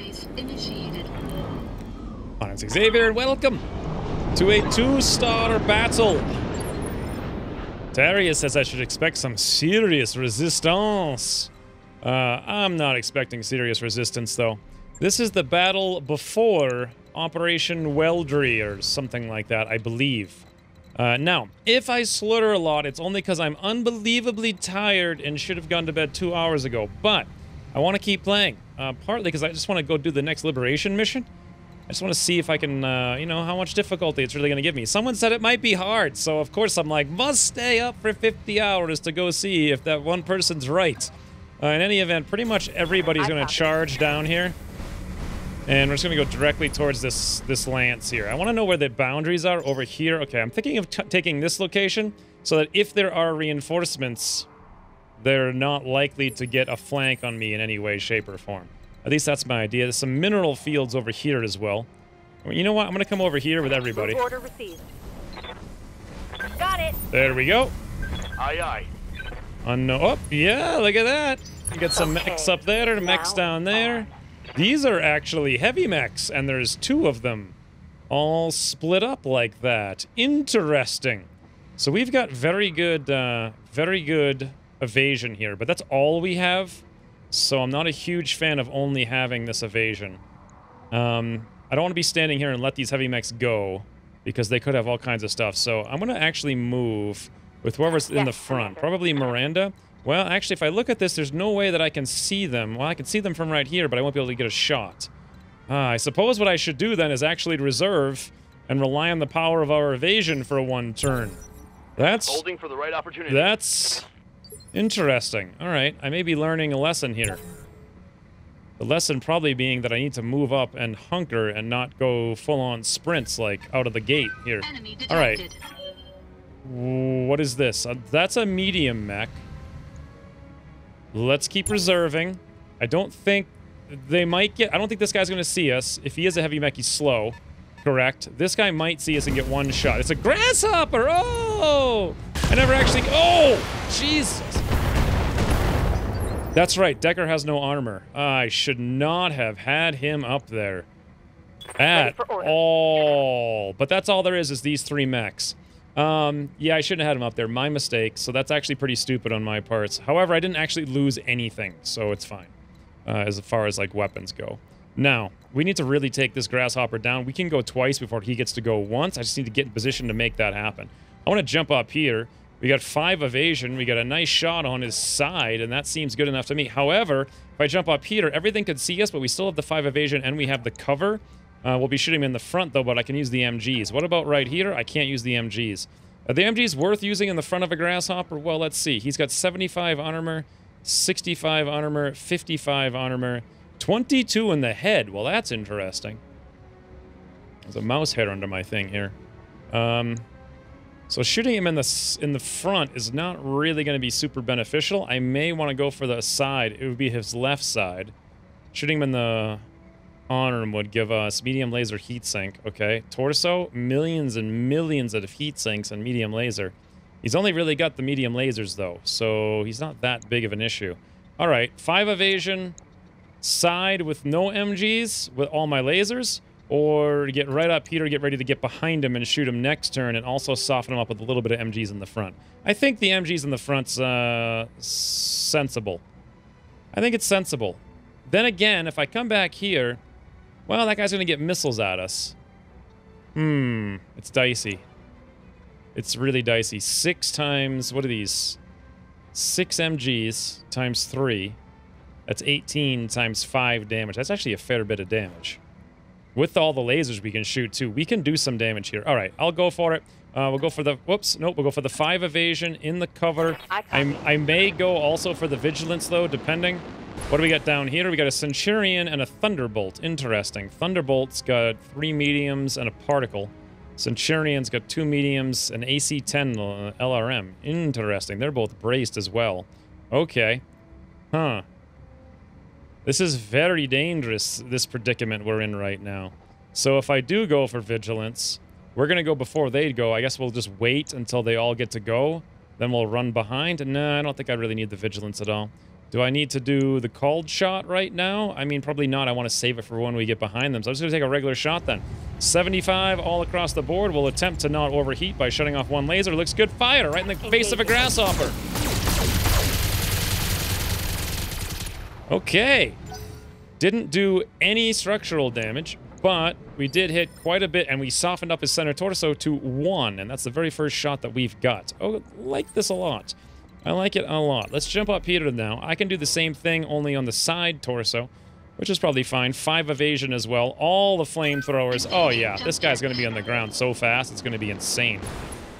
Exercise initiated. Hi, it's Xavier, and welcome to a 2-star battle. Darius says I should expect some serious resistance. I'm not expecting serious resistance, though. This is the battle before Operation Weldry, or something like that, I believe. Now, if I slaughter a lot, it's only because I'm unbelievably tired and should have gone to bed 2 hours ago. But I want to keep playing, partly because I just want to go do the next liberation mission. I just want to see if I can, you know, how much difficulty it's really going to give me. Someone said it might be hard, so of course I'm like, must stay up for 50 hours to go see if that one person's right. In any event, pretty much everybody's going to charge down here. And we're just going to go directly towards this lance here. I want to know where the boundaries are over here. Okay, I'm thinking of taking this location so that if there are reinforcements, they're not likely to get a flank on me in any way, shape, or form. At least that's my idea. There's some mineral fields over here as well. You know what? I'm going to come over here with everybody. Order received. Got it. There we go. Aye, aye. Oh, yeah, look at that. You got some mechs up there, mechs down there. These are actually heavy mechs, and there's 2 of them all split up like that. Interesting. So we've got very good evasion here, but that's all we have. So I'm not a huge fan of only having this evasion. I don't want to be standing here and let these heavy mechs go, because they could have all kinds of stuff. So I'm going to actually move with whoever's in the front. Probably Miranda. Well, actually, if I look at this, there's no way that I can see them. Well, I can see them from right here, but I won't be able to get a shot. I suppose what I should do then is actually reserve and rely on the power of our evasion for 1 turn. That's... holding for the right opportunity. That's... interesting. Alright, I may be learning a lesson here. The lesson probably being that I need to move up and hunker and not go full-on sprints, like, out of the gate here. Alright. What is this? That's a medium mech. Let's keep reserving. I don't think they might get... I don't think this guy's going to see us. If he is a heavy mech, he's slow. Correct. This guy might see us and get 1 shot. It's a grasshopper! Oh! I never actually... Oh! Jesus! That's right. Decker has no armor. I should not have had him up there. At all. But that's all there is these 3 mechs. Yeah, I shouldn't have had him up there. My mistake. So that's actually pretty stupid on my parts. However, I didn't actually lose anything, so it's fine. As far as, like, weapons go. Now, we need to really take this grasshopper down. We can go twice before he gets to go once. I just need to get in position to make that happen. I want to jump up here. We got 5 evasion. We got a nice shot on his side, and that seems good enough to me. However, if I jump up here, everything could see us, but we still have the 5 evasion, and we have the cover. We'll be shooting him in the front, though, but I can use the MGs. What about right here? I can't use the MGs. Are the MGs worth using in the front of a grasshopper? Well, let's see. He's got 75 armor, 65 armor, 55 armor, 22 in the head. Well, that's interesting. There's a mouse head under my thing here. So shooting him in the front is not really going to be super beneficial. I may want to go for the side. It would be his left side. Shooting him in the arm would give us medium laser heat sink. Okay. Torso, millions and millions of heat sinks and medium laser. He's only really got the medium lasers, though, so he's not that big of an issue. All right. 5 evasion. Side with no MGs with all my lasers. Or get right up here, get ready to get behind him and shoot him next turn, and also soften him up with a little bit of MGs in the front. I think the MGs in the front's sensible. I think it's sensible. Then again, if I come back here, well, that guy's going to get missiles at us. It's dicey. It's really dicey. 6 times, what are these? 6 MGs times 3. That's 18 times 5 damage. That's actually a fair bit of damage. With all the lasers we can shoot, too, we can do some damage here. All right, I'll go for it. We'll go for the... Whoops. Nope, we'll go for the 5 evasion in the cover. I may go also for the vigilance, though, depending. What do we got down here? We got a Centurion and a Thunderbolt. Interesting. Thunderbolt's got 3 mediums and a particle. Centurion's got 2 mediums, an AC-10 LRM. Interesting. They're both braced as well. Okay. Huh. This is very dangerous, this predicament we're in right now. So if I do go for vigilance, we're going to go before they go. I guess we'll just wait until they all get to go. Then we'll run behind. No, I don't think I really need the vigilance at all. Do I need to do the called shot right now? I mean, probably not. I want to save it for when we get behind them. So I'm just going to take a regular shot then. 75 all across the board. We'll attempt to not overheat by shutting off one laser. Looks good. Fire right in the face of a grasshopper. Okay. Didn't do any structural damage, but we did hit quite a bit, and we softened up his center torso to 1, and that's the very first shot that we've got. Oh, I like this a lot. I like it a lot. Let's jump up here now. I can do the same thing, only on the side torso, which is probably fine. 5 evasion as well. All the flamethrowers. Oh, yeah. This guy's going to be on the ground so fast, it's going to be insane.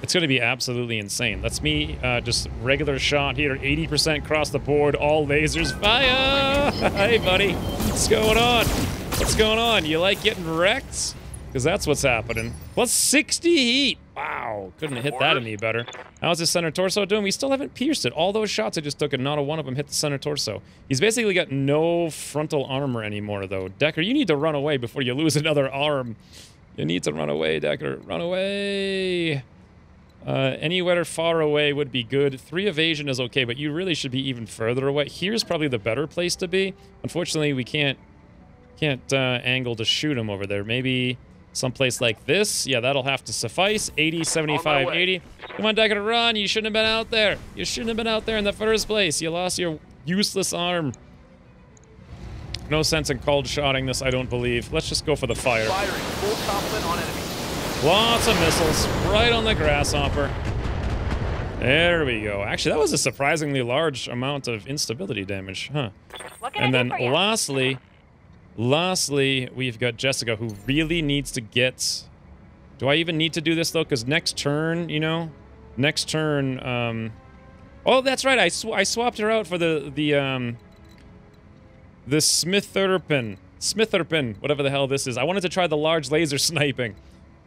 It's going to be absolutely insane. That's me, just regular shot here. 80% across the board. All lasers. Fire! Hey, buddy. What's going on? What's going on? You like getting wrecked? Because that's what's happening. Plus 60 heat. Wow. Couldn't have hit that any better. How's his center torso doing? We still haven't pierced it. All those shots I just took, and not a one of them hit the center torso. He's basically got no frontal armor anymore, though. Decker, you need to run away before you lose another arm. You need to run away, Decker. Run away. Anywhere far away would be good. 3 evasion is okay, but you really should be even further away. Here's probably the better place to be. Unfortunately, we can't angle to shoot him over there. Maybe someplace like this. Yeah, that'll have to suffice. 80, 75, 80. Come on, Decker, run. You shouldn't have been out there. You shouldn't have been out there in the first place. You lost your useless arm. No sense in cold shotting this, I don't believe. Let's just go for the fire. Firing full complement on enemy. Lots of missiles right on the grasshopper. There we go. Actually, that was a surprisingly large amount of instability damage, huh? And then lastly, we've got Jessica, who really needs to get... Do I even need to do this, though? Because next turn, you know? Next turn, Oh, that's right. I swapped her out for the Smitherpin, whatever the hell this is. I wanted to try the large laser sniping.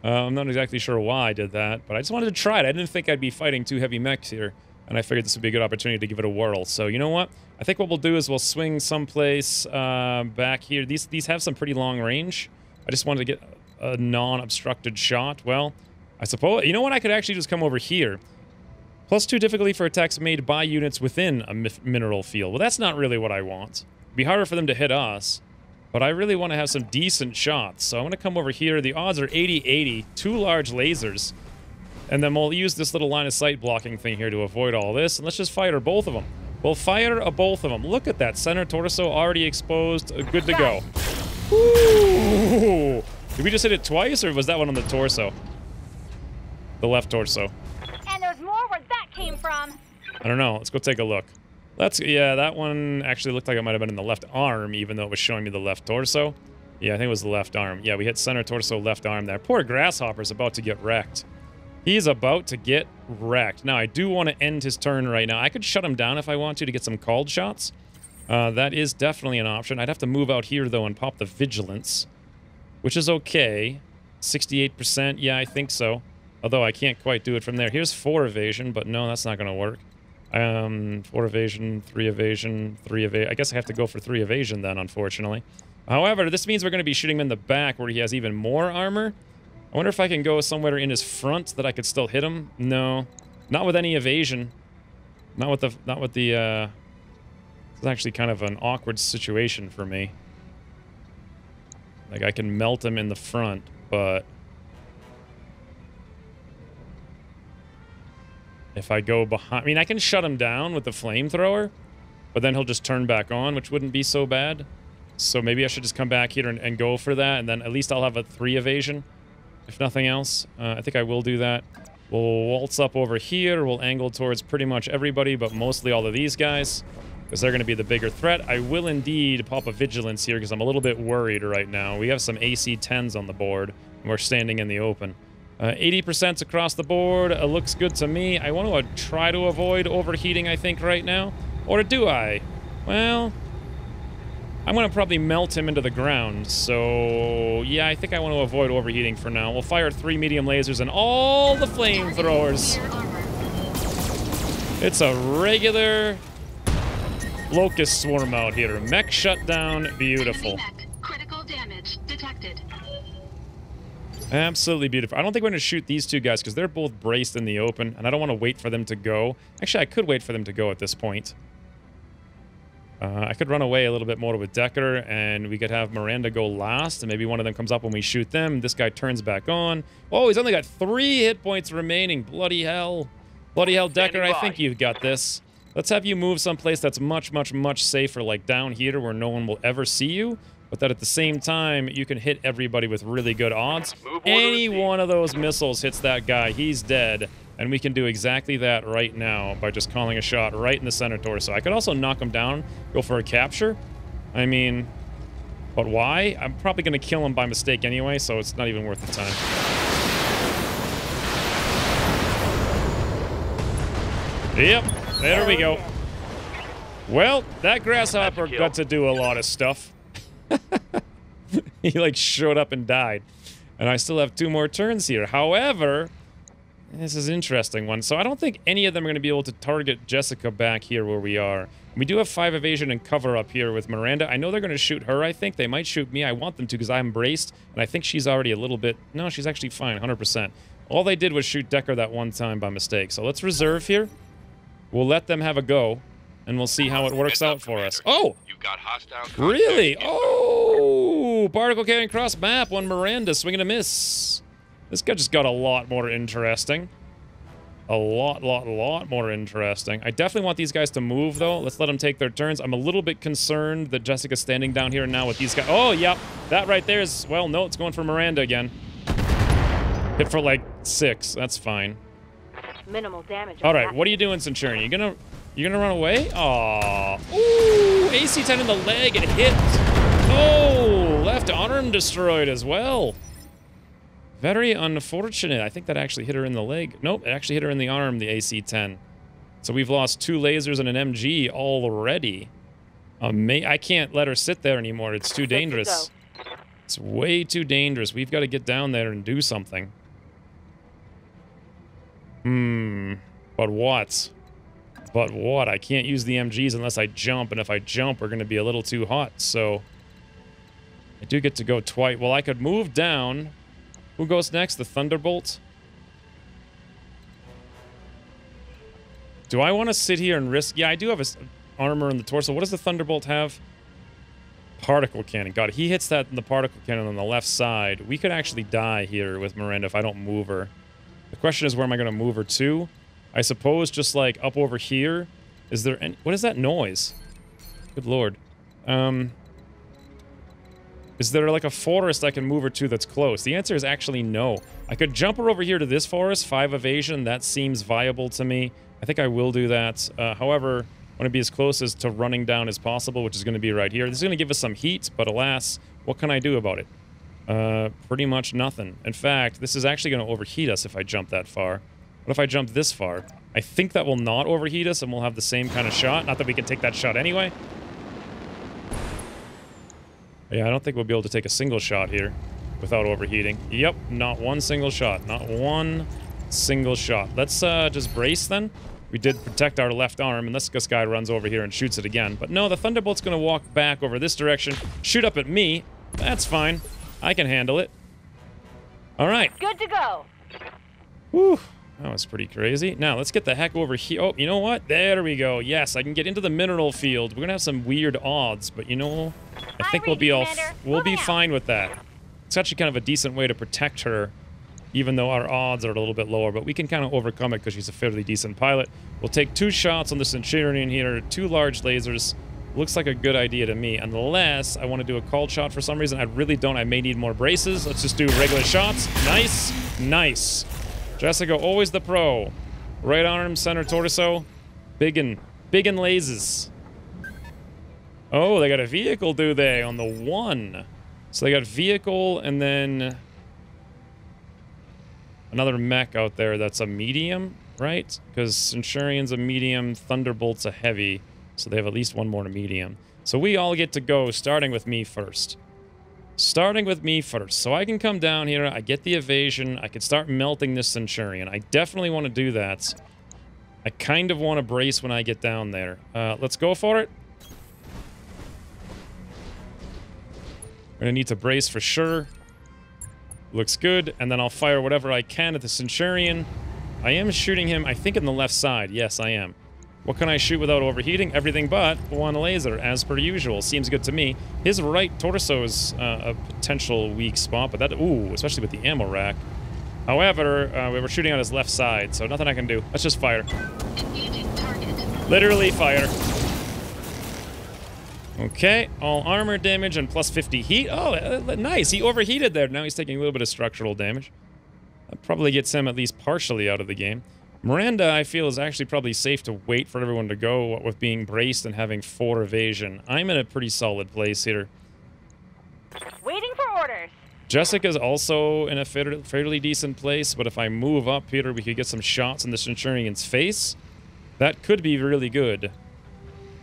I'm not exactly sure why I did that, but I just wanted to try it. I didn't think I'd be fighting 2 heavy mechs here, and I figured this would be a good opportunity to give it a whirl. So, you know what? I think what we'll do is we'll swing someplace back here. These have some pretty long range. I just wanted to get a non-obstructed shot. Well, I suppose... You know what? I could actually just come over here. +2 difficulty for attacks made by units within a mineral field. Well, that's not really what I want. It'd be harder for them to hit us. But I really want to have some decent shots. So I'm going to come over here. The odds are 80-80. 2 large lasers. And then we'll use this little line of sight blocking thing here to avoid all this. And let's just fire both of them. We'll fire both of them. Look at that. Center torso already exposed. Good to go. Ooh. Did we just hit it twice, or was that one on the torso? The left torso. And there's more where that came from. I don't know. Let's go take a look. Yeah, that one actually looked like it might have been in the left arm, even though it was showing me the left torso. Yeah, I think it was the left arm. Yeah, we hit center torso, left arm there. Poor Grasshopper's about to get wrecked. He's about to get wrecked. Now, I do want to end his turn right now. I could shut him down if I want to get some called shots. That is definitely an option. I'd have to move out here, though, and pop the Vigilance, which is okay. 68%, yeah, I think so. Although I can't quite do it from there. Here's 4 evasion, but no, that's not going to work. 4 evasion, 3 evasion, 3 evasion. I guess I have to go for 3 evasion then, unfortunately. However, this means we're going to be shooting him in the back where he has even more armor. I wonder if I can go somewhere in his front that I could still hit him. No, not with any evasion. Not with the, it's actually kind of an awkward situation for me. Like, I can melt him in the front, but... If I go behind... I mean, I can shut him down with the flamethrower, but then he'll just turn back on, which wouldn't be so bad. So maybe I should just come back here and go for that, and then at least I'll have a 3 evasion, if nothing else. I think I will do that. We'll waltz up over here. We'll angle towards pretty much everybody, but mostly all of these guys, because they're going to be the bigger threat. I will indeed pop a Vigilance here, because I'm a little bit worried right now. We have some AC-10s on the board, and we're standing in the open. 80% across the board. Looks good to me. I want to try to avoid overheating, I think, right now. Or do I? Well, I'm going to probably melt him into the ground. So, yeah, I think I want to avoid overheating for now. We'll fire 3 medium lasers and all the flamethrowers. It's a regular locust swarm out here. Mech shut down. Beautiful. Critical damage detected. Absolutely beautiful. I don't think we're going to shoot these 2 guys because they're both braced in the open, and I don't want to wait for them to go. Actually, I could wait for them to go at this point. I could run away a little bit more with Decker, and we could have Miranda go last, and maybe one of them comes up when we shoot them. This guy turns back on. Oh, he's only got 3 hit points remaining. Bloody hell. Bloody hell, Decker, I think you've got this. Let's have you move someplace that's much, much, much safer, like down here where no one will ever see you, but that at the same time, you can hit everybody with really good odds. Any one of those missiles hits that guy, he's dead. And we can do exactly that right now by just calling a shot right in the center torso. I could also knock him down, go for a capture. I mean, but why? I'm probably going to kill him by mistake anyway, so it's not even worth the time. Yep, there we go. Well, that grasshopper got to do a lot of stuff. He, like, showed up and died. And I still have 2 more turns here. However... this is an interesting one. So I don't think any of them are going to be able to target Jessica back here where we are. We do have 5 evasion and cover up here with Miranda. I know they're going to shoot her, I think. They might shoot me. I want them to because I'm braced. And I think she's already a little bit... no, she's actually fine, 100%. All they did was shoot Decker that one time by mistake. So let's reserve here. We'll let them have a go. And we'll see how it works out for us. Oh! You've got hostile contact. Really? Oh! Particle carrying cross map. One Miranda. Swing and a miss. This guy just got a lot more interesting. A lot more interesting. I definitely want these guys to move, though. Let's let them take their turns. I'm a little bit concerned that Jessica's standing down here now with these guys. Oh, yep. That right there is... well, no, it's going for Miranda again. Hit for, like, 6. That's fine. Minimal damage. All right, what are you doing, Centurion? You gonna run away? Aww. Ooh, AC-10 in the leg. It hit. Oh, left arm destroyed as well. Very unfortunate. I think that actually hit her in the leg. Nope, it actually hit her in the arm, the AC-10. So we've lost 2 lasers and an MG already. I can't let her sit there anymore. It's too dangerous. It's way too dangerous. We've got to get down there and do something. But what? But what? I can't use the MGs unless I jump, and if I jump, we're going to be a little too hot, so... I do get to go twice. Well, I could move down... Who goes next? The Thunderbolt? Do I want to sit here and risk... yeah, I do have a armor in the torso. What does the Thunderbolt have? Particle cannon. God, he hits that in the particle cannon on the left side. We could actually die here with Miranda if I don't move her. The question is, where am I going to move her to? I suppose just, like, up over here. Is there any... what is that noise? Good lord. Is there, like, a forest I can move her to that's close? The answer is actually no. I could jump her over here to this forest, 5 evasion. That seems viable to me. I think I will do that. However, I want to be as close as to running down as possible, which is going to be right here. This is going to give us some heat, but alas, what can I do about it? Pretty much nothing. In fact, this is actually going to overheat us if I jump that far. What if I jump this far? I think that will not overheat us, and we'll have the same kind of shot. Not that we can take that shot anyway. Yeah, I don't think we'll be able to take a single shot here without overheating. Yep, not one single shot. Not one single shot. Let's just brace then. We did protect our left arm, unless this guy runs over here and shoots it again. But no, the Thunderbolt's going to walk back over this direction, shoot up at me. That's fine. I can handle it. All right. Good to go. Whew. That was pretty crazy. Now, let's get the heck over here. Oh, you know what? There we go. Yes, I can get into the mineral field. We're going to have some weird odds, but you know, I think we'll be fine with that. It's actually kind of a decent way to protect her, even though our odds are a little bit lower, but we can kind of overcome it because she's a fairly decent pilot. We'll take 2 shots on the Centurion here, 2 large lasers. Looks like a good idea to me, unless I want to do a called shot for some reason. I really don't. I may need more braces. Let's just do regular shots. Nice. Nice. Jessica, always the pro. Right arm, center torso. Big lasers. Oh, they got a vehicle, do they? On the 1. So they got vehicle and then another mech out there that's a medium, right? Because Centurion's a medium, Thunderbolt's a heavy. So they have at least one more to medium. So we all get to go, starting with me first. Starting with me first. So I can come down here, I get the evasion, I could start melting this Centurion. I definitely want to do that. I kind of want to brace when I get down there. Let's go for it. Gonna need to brace for sure. Looks good, and then I'll fire whatever I can at the Centurion. I am shooting him, I think, in the left side. Yes, I am. What can I shoot without overheating? Everything but one laser, as per usual. Seems good to me. His right torso is a potential weak spot, but that... Ooh, especially with the ammo rack. However, we were shooting on his left side, so nothing I can do. Let's just fire. Engaging target. Literally fire. Okay, all armor damage and plus 50 heat. Oh, nice. He overheated there. Now he's taking a little bit of structural damage. That probably gets him at least partially out of the game. Miranda, I feel, is actually probably safe to wait for everyone to go, what with being braced and having 4 evasion. I'm in a pretty solid place here. Waiting for orders. Jessica's also in a fairly decent place, but if I move up here, we could get some shots in the Centurion's face. That could be really good,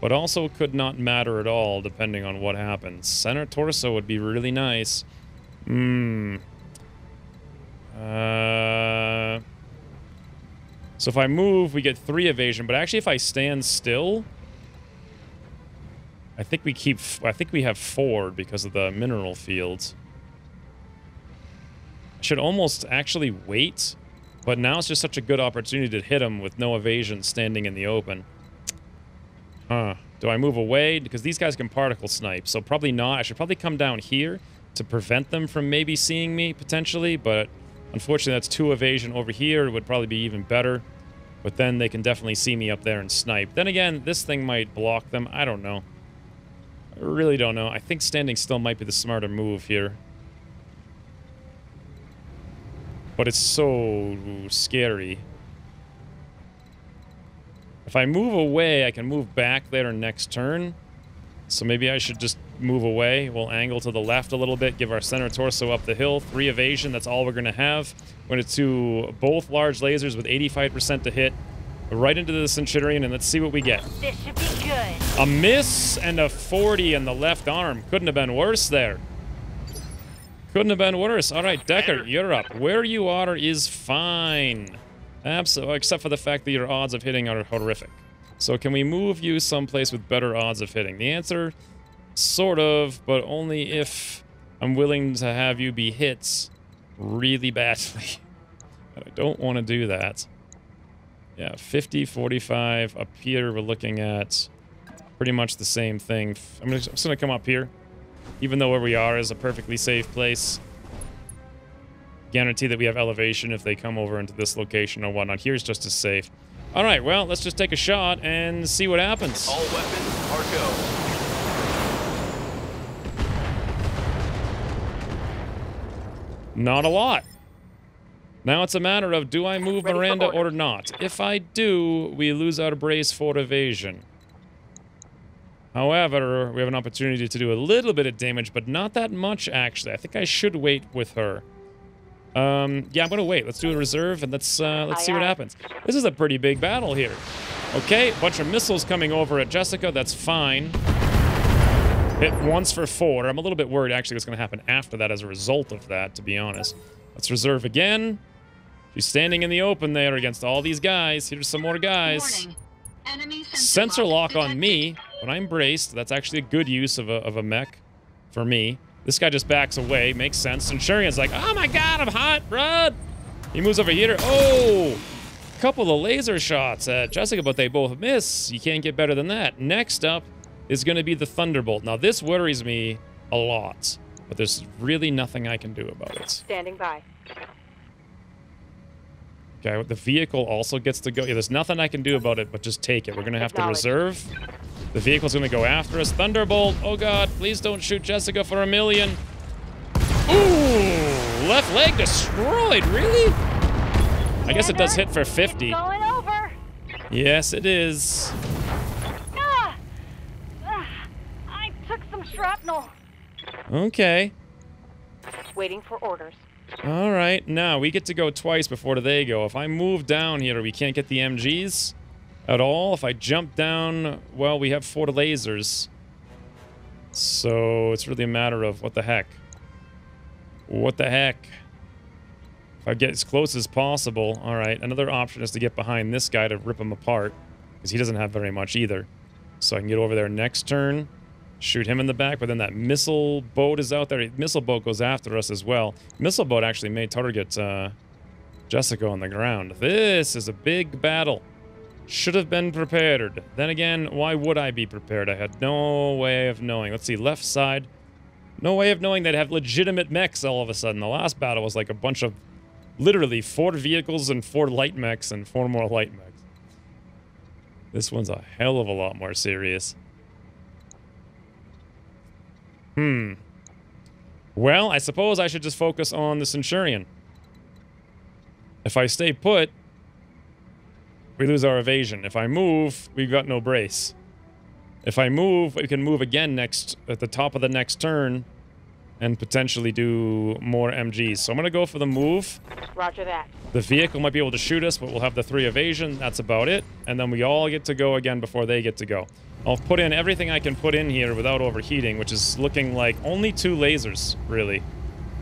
but also could not matter at all, depending on what happens. Center torso would be really nice. So if I move, we get 3 evasion, but actually if I stand still, I think we have 4 because of the mineral fields. I should almost actually wait, but now it's just such a good opportunity to hit him with no evasion standing in the open. Huh. Do I move away? Because these guys can particle snipe, so probably not. I should probably come down here to prevent them from maybe seeing me, potentially, but unfortunately that's 2 evasion over here. It would probably be even better, but then they can definitely see me up there and snipe. Then again, this thing might block them. I don't know. I really don't know. I think standing still might be the smarter move here. But it's so scary. If I move away, I can move back there next turn. So maybe I should just move away. We'll angle to the left a little bit, give our center torso up the hill. 3 evasion, that's all we're going to have. We're going to both large lasers with 85% to hit. Right into the Centurion, and let's see what we get. This should be good. A miss and a 40 in the left arm. Couldn't have been worse there. Couldn't have been worse. All right, Decker, you're up. Where you are is fine. Absolutely, except for the fact that your odds of hitting are horrific. So can we move you someplace with better odds of hitting? The answer, sort of, but only if I'm willing to have you be hit really badly. And I don't want to do that. Yeah, 50, 45. Up here, we're looking at pretty much the same thing. I'm just going to come up here. Even though where we are is a perfectly safe place. Guarantee that we have elevation if they come over into this location or whatnot. Here's just as safe. All right, well, let's just take a shot and see what happens. All weapons are go. Not a lot. Now it's a matter of, do I move Miranda or not? If I do, we lose our brace for evasion. However, we have an opportunity to do a little bit of damage, but not that much, actually. I think I should wait with her. Yeah, I'm going to wait. Let's do a reserve, and let's see what happens. This is a pretty big battle here. Okay, a bunch of missiles coming over at Jessica. That's fine. Hit once for 4. I'm a little bit worried, actually, what's going to happen after that as a result of that, to be honest. Let's reserve again. She's standing in the open there against all these guys. Here's some more guys. Warning. Enemy Sensor lock on detected. me, but I'm braced. That's actually a good use of a mech for me. This guy just backs away. Makes sense. Centurion's like, oh my god, I'm hot, bro. He moves over here. Oh, couple of laser shots at Jessica, but they both miss. You can't get better than that. Next up is going to be the Thunderbolt. Now, this worries me a lot, but there's really nothing I can do about it. Standing by. Okay, the vehicle also gets to go. Yeah, there's nothing I can do about it, but just take it. We're going to have to reserve. The vehicle's going to go after us. Thunderbolt. Oh, God. Please don't shoot Jessica for 1,000,000. Ooh! Left leg destroyed. Really? I guess it does hit for 50. It's going over. Yes, it is. I took some shrapnel. Okay. Waiting for orders. All right. Now, we get to go twice before they go. If I move down here, we can't get the MGs at all. If I jump down, well, we have 4 lasers. So it's really a matter of what the heck. What the heck? If I get as close as possible. All right. Another option is to get behind this guy to rip him apart, because he doesn't have very much either. So I can get over there next turn, shoot him in the back, but then that missile boat is out there. Missile boat goes after us as well. Missile boat actually may target Jessica on the ground. This is a big battle. Should have been prepared. Then again, why would I be prepared? I had no way of knowing. Let's see, left side. No way of knowing they'd have legitimate mechs all of a sudden. The last battle was like a bunch of, literally, 4 vehicles and 4 light mechs and 4 more light mechs. This one's a hell of a lot more serious. Well, I suppose I should just focus on the Centurion. If I stay put, we lose our evasion. If I move, we've got no brace. If I move, we can move again at the top of the next turn and potentially do more MGs. So I'm going to go for the move. Roger that. The vehicle might be able to shoot us, but we'll have the 3 evasion. That's about it. And then we all get to go again before they get to go. I'll put in everything I can put in here without overheating, which is looking like only 2 lasers, really.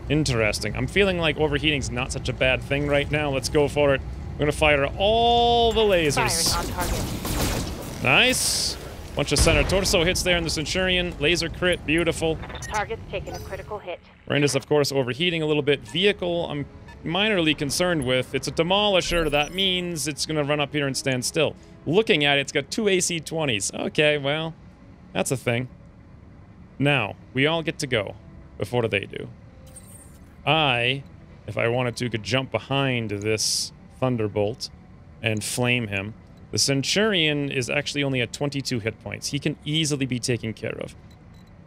Interesting. I'm feeling like overheating's not such a bad thing right now. Let's go for it. I'm going to fire all the lasers. Firing on target. Nice. Bunch of center torso hits there in the Centurion. Laser crit. Beautiful. Target's taking a critical hit. Miranda's, of course, overheating a little bit. Vehicle, I'm minorly concerned with. It's a demolisher. That means it's going to run up here and stand still. Looking at it, it's got 2 AC-20s. Okay, well, that's a thing. Now, we all get to go. Before they do. I, if I wanted to, could jump behind this Thunderbolt and flame him. The Centurion is actually only at 22 hit points. He can easily be taken care of.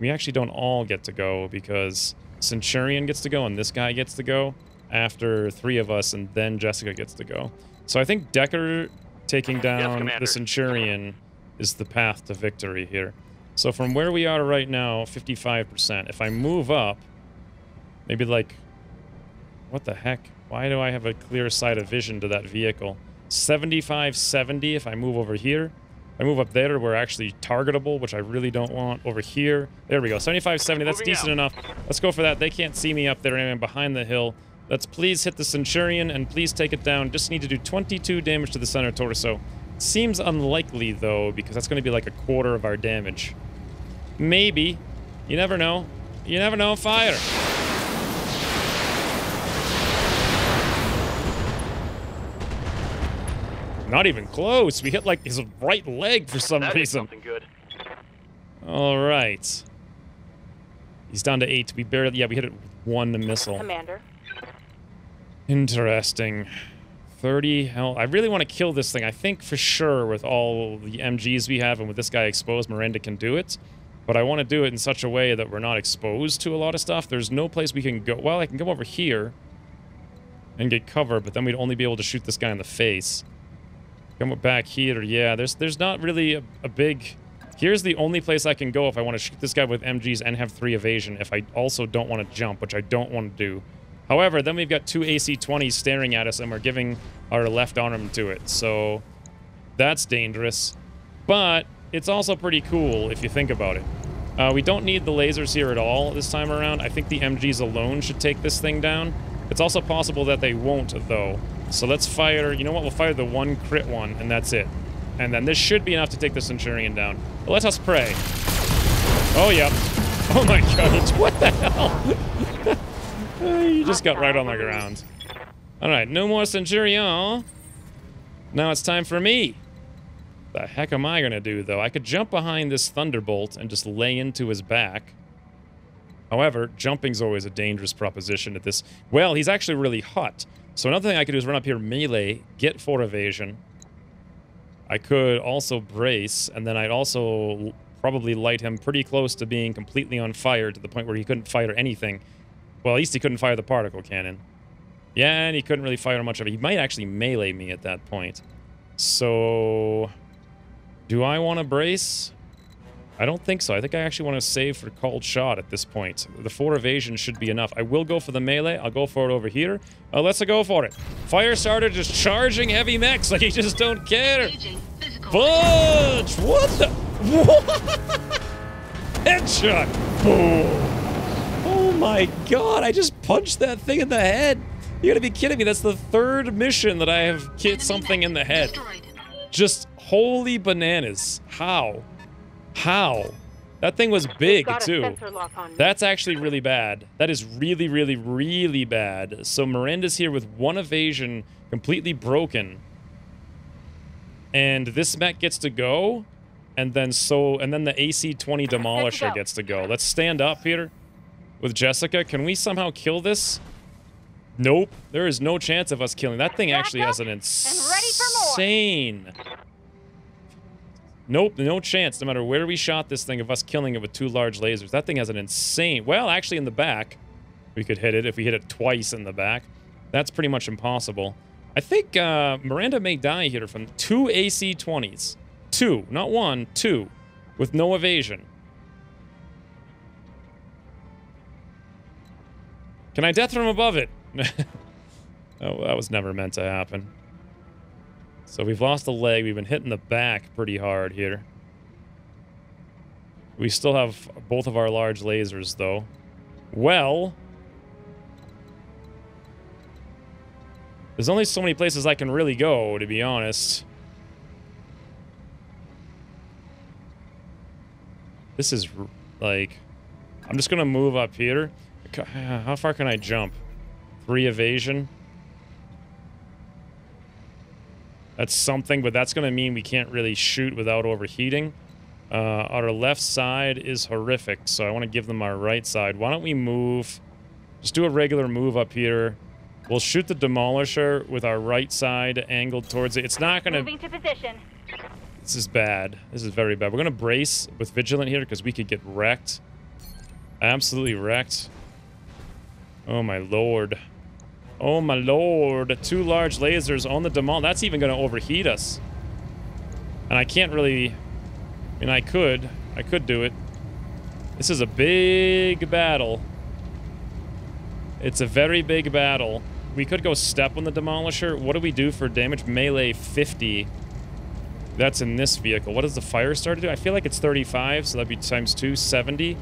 We actually don't all get to go because Centurion gets to go and this guy gets to go after 3 of us, and then Jessica gets to go. So I think Decker taking down the Centurion is the path to victory here. So from where we are right now, 55%. If I move up, maybe like... What the heck? Why do I have a clear sight of vision to that vehicle? 75, 70 if I move over here. If I move up there, we're actually targetable, which I really don't want. Over here. There we go. 75, 70. That's decent enough. Let's go for that. They can't see me up there and I'm behind the hill. Let's please hit the Centurion and please take it down. Just need to do 22 damage to the center torso. Seems unlikely, though, because that's going to be like a quarter of our damage. Maybe. You never know. You never know. Fire! Not even close. We hit like his right leg for some reason. Something good. All right. He's down to 8. We barely, yeah, we hit it with 1 missile. Commander. Interesting. 30 hell. I really want to kill this thing. I think for sure with all the MGs we have and with this guy exposed, Miranda can do it. But I want to do it in such a way that we're not exposed to a lot of stuff. There's no place we can go. Well, I can come over here and get cover, but then we'd only be able to shoot this guy in the face. Come back here, yeah, there's not really a big... Here's the only place I can go if I want to shoot this guy with MGs and have 3 evasion, if I also don't want to jump, which I don't want to do. However, then we've got 2 AC-20s staring at us, and we're giving our left arm to it, so that's dangerous. But it's also pretty cool, if you think about it. We don't need the lasers here at all this time around. I think the MGs alone should take this thing down. It's also possible that they won't, though. So let's fire, you know what, we'll fire the 1 crit one, and that's it. And then this should be enough to take the Centurion down. But let us pray. Oh, yeah. Oh my god, what the hell? You just got right on the ground. Alright, no more Centurion. Now it's time for me. The heck am I gonna do, though? I could jump behind this Thunderbolt and just lay into his back. However, jumping's always a dangerous proposition at this. Well, he's actually really hot. So another thing I could do is run up here melee, get 4 evasion. I could also brace, and then I'd also probably light him pretty close to being completely on fire to the point where he couldn't fire anything. Well, at least he couldn't fire the particle cannon. Yeah, and he couldn't really fire much of it. He might actually melee me at that point. So... do I want to brace? I don't think so. I think I actually want to save for called shot at this point. The 4 evasion should be enough. I will go for the melee. I'll go for it over here. Let's go for it. Firestarter just charging heavy mechs like he just don't care. Fudge! What the? What? Headshot! Boom! Oh my god, I just punched that thing in the head. You gotta be kidding me. That's the 3rd mission that I have hit something in the head. Just holy bananas. How? How? That thing was big, too. That's actually really bad. That is really, really, really bad. So Miranda's here with 1 evasion, completely broken. And this mech gets to go, and then the AC-20 demolisher gets to go. Let's stand up here with Jessica. Can we somehow kill this? Nope. There is no chance of us killing. That thing actually has an insane... Nope, no chance, no matter where we shot this thing, of us killing it with 2 large lasers. That thing has an insane... Well, actually in the back, we could hit it if we hit it twice in the back. That's pretty much impossible. I think Miranda may die here from 2 AC-20s. 2, not 1, 2, with no evasion. Can I death from above it? Oh, that was never meant to happen. So we've lost a leg. We've been hitting the back pretty hard here. We still have both of our large lasers, though. Well... There's only so many places I can really go, to be honest. This is, like... I'm just gonna move up here. How far can I jump? 3 evasion? That's something, but that's gonna mean we can't really shoot without overheating. Our left side is horrific, so I want to give them our right side. Why don't we move... Just do a regular move up here. We'll shoot the demolisher with our right side angled towards it. It's not gonna... Moving to position. This is bad. This is very bad. We're gonna brace with Vigilant here because we could get wrecked. Absolutely wrecked. Oh my lord. Oh my lord. 2 large lasers on the demol. That's even gonna overheat us. And I can't really... I mean, I could do it. This is a big battle. It's a very big battle. We could go step on the demolisher. What do we do for damage? Melee 50. That's in this vehicle. What does the fire starter do? I feel like it's 35, so that'd be times 2, 70.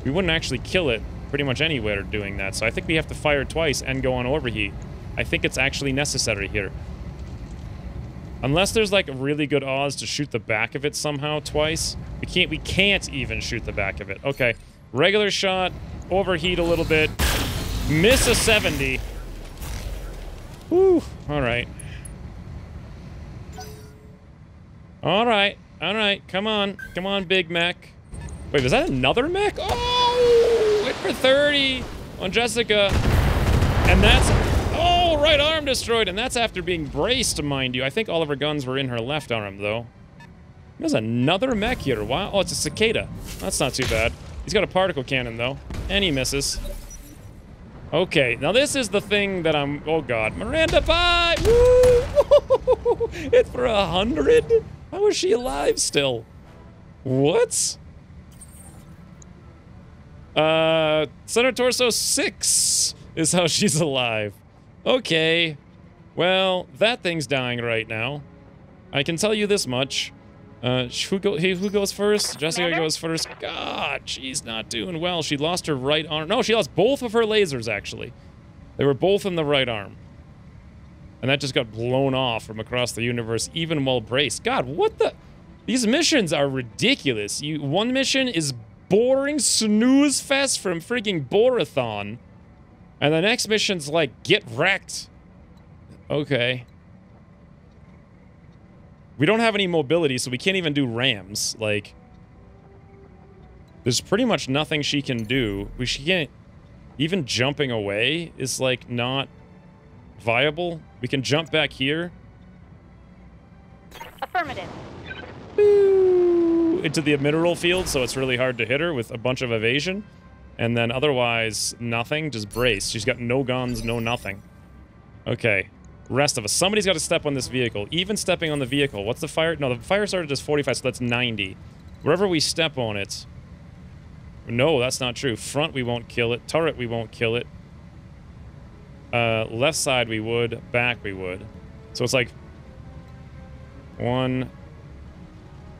We wouldn't actually kill it pretty much anywhere doing that, so I think we have to fire twice and go on overheat. I think it's actually necessary here. Unless there's like really good odds to shoot the back of it somehow twice. We can't even shoot the back of it. Okay. Regular shot, overheat a little bit. Miss a 70. Whew. Alright. Alright. Alright. Come on. Come on, big mech. Wait, was that another mech? Oh! Hit for 30 on Jessica. And that's... Oh, right arm destroyed. And that's after being braced, mind you. I think all of her guns were in her left arm, though. There's another mech here. Wow. Oh, it's a cicada. That's not too bad. He's got a particle cannon, though. And he misses. Okay, now this is the thing that I'm... Oh, God. Miranda, bye! Woo! Hit for 100? How is she alive still? What? Center torso 6 is how she's alive. Okay. Well, that thing's dying right now. I can tell you this much. Who goes first? Jessica Commander? goes first. God, she's not doing well. She lost her right arm. No, she lost both of her lasers, actually. They were both in the right arm. And that just got blown off from across the universe, even while braced. God, what the... These missions are ridiculous. One mission is boring snooze fest from freaking Borathon. And the next mission's like, get wrecked. Okay. We don't have any mobility, so we can't even do rams. Like, there's pretty much nothing she can do. She can't... Even jumping away is, like, not viable. We can jump back here. Affirmative. Ooh, into the mineral field, so it's really hard to hit her with a bunch of evasion. And then otherwise, nothing. Just brace. She's got no guns, no nothing. Okay. Rest of us. Somebody's got to step on this vehicle. Even stepping on the vehicle. What's the fire? No, the fire starter does 45, so that's 90. Wherever we step on it. No, that's not true. Front, we won't kill it. Turret, we won't kill it. Left side, we would. Back, we would. So it's like... 1...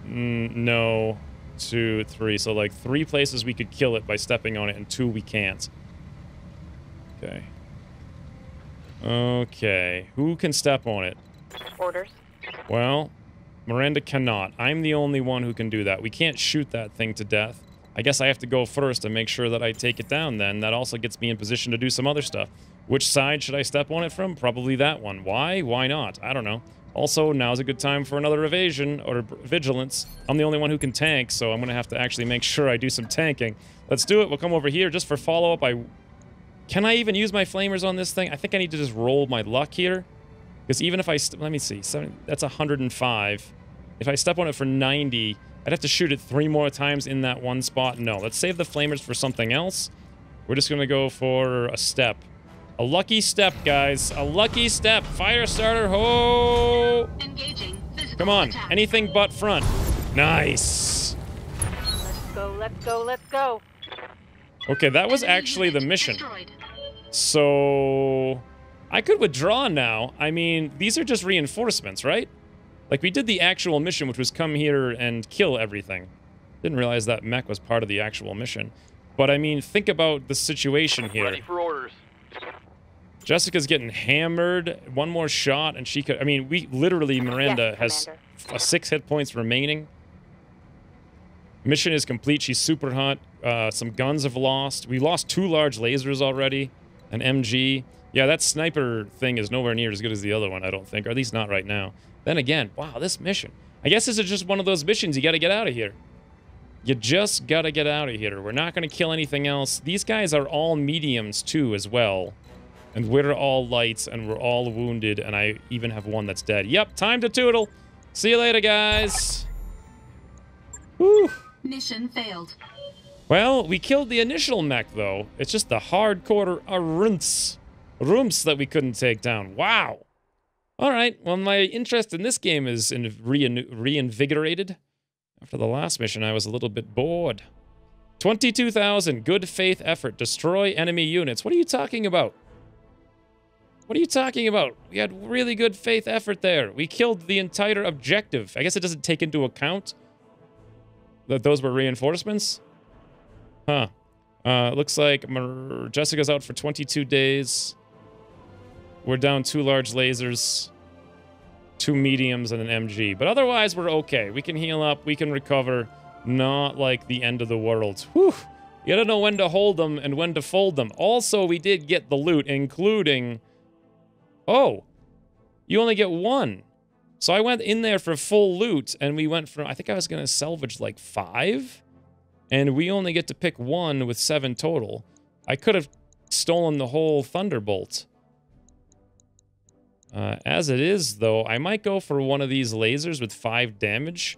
no. 2, 3. So like 3 places we could kill it by stepping on it, and 2 we can't. Okay. Okay. Who can step on it? Orders. Well, Miranda cannot. I'm the only one who can do that. We can't shoot that thing to death. I guess I have to go first and make sure that I take it down then. That also gets me in position to do some other stuff. Which side should I step on it from? Probably that one. Why? Why not? I don't know. Also, now's a good time for another evasion or vigilance. I'm the only one who can tank, so I'm gonna have to actually make sure I do some tanking. Let's do it. We'll come over here just for follow-up. Can I even use my flamers on this thing? I think I need to just roll my luck here. Because even if I... let me see. That's 105. If I step on it for 90, I'd have to shoot it 3 more times in that one spot. No, let's save the flamers for something else. We're just gonna go for a step. A lucky step, guys. A lucky step. Fire starter, ho! Engaging. Physical Come on. attack. Anything but front. Nice. Let's go, let's go, let's go. Okay, that was Enemy actually the unit mission. destroyed. So... I could withdraw now. I mean, these are just reinforcements, right? Like, we did the actual mission, which was come here and kill everything. Didn't realize that mech was part of the actual mission. But, I mean, think about the situation here. Ready for orders. Jessica's getting hammered. One more shot, and she could... I mean, we literally... Miranda Yes, has 6 hit points remaining. Mission is complete. She's super hot. Some guns have lost. We lost 2 large lasers already. An MG. Yeah, that sniper thing is nowhere near as good as the other one, I don't think. Or at least not right now. Then again, wow, this mission. I guess this is just one of those missions. You gotta get out of here. You just gotta get out of here. We're not gonna kill anything else. These guys are all mediums, too, as well. And we're all lights, and we're all wounded, and I even have one that's dead. Yep, time to tootle. See you later, guys. Whew. Mission failed. Well, we killed the initial mech, though. It's just the hardcore rumps that we couldn't take down. Wow. All right. Well, my interest in this game is reinvigorated. After the last mission, I was a little bit bored. 22,000. Good faith effort. Destroy enemy units. What are you talking about? What are you talking about? We had really good faith effort there. We killed the entire objective. I guess it doesn't take into account that those were reinforcements. Huh. Looks like Jessica's out for 22 days. We're down 2 large lasers, 2 mediums, and an MG. But otherwise, we're okay. We can heal up. We can recover. Not like the end of the world. Whew. You gotta know when to hold them and when to fold them. Also, we did get the loot, including... Oh, you only get 1. So I went in there for full loot, and we went from... I think I was going to salvage like 5, and we only get to pick 1 with 7 total. I could have stolen the whole Thunderbolt. As it is, though, I might go for one of these lasers with 5 damage.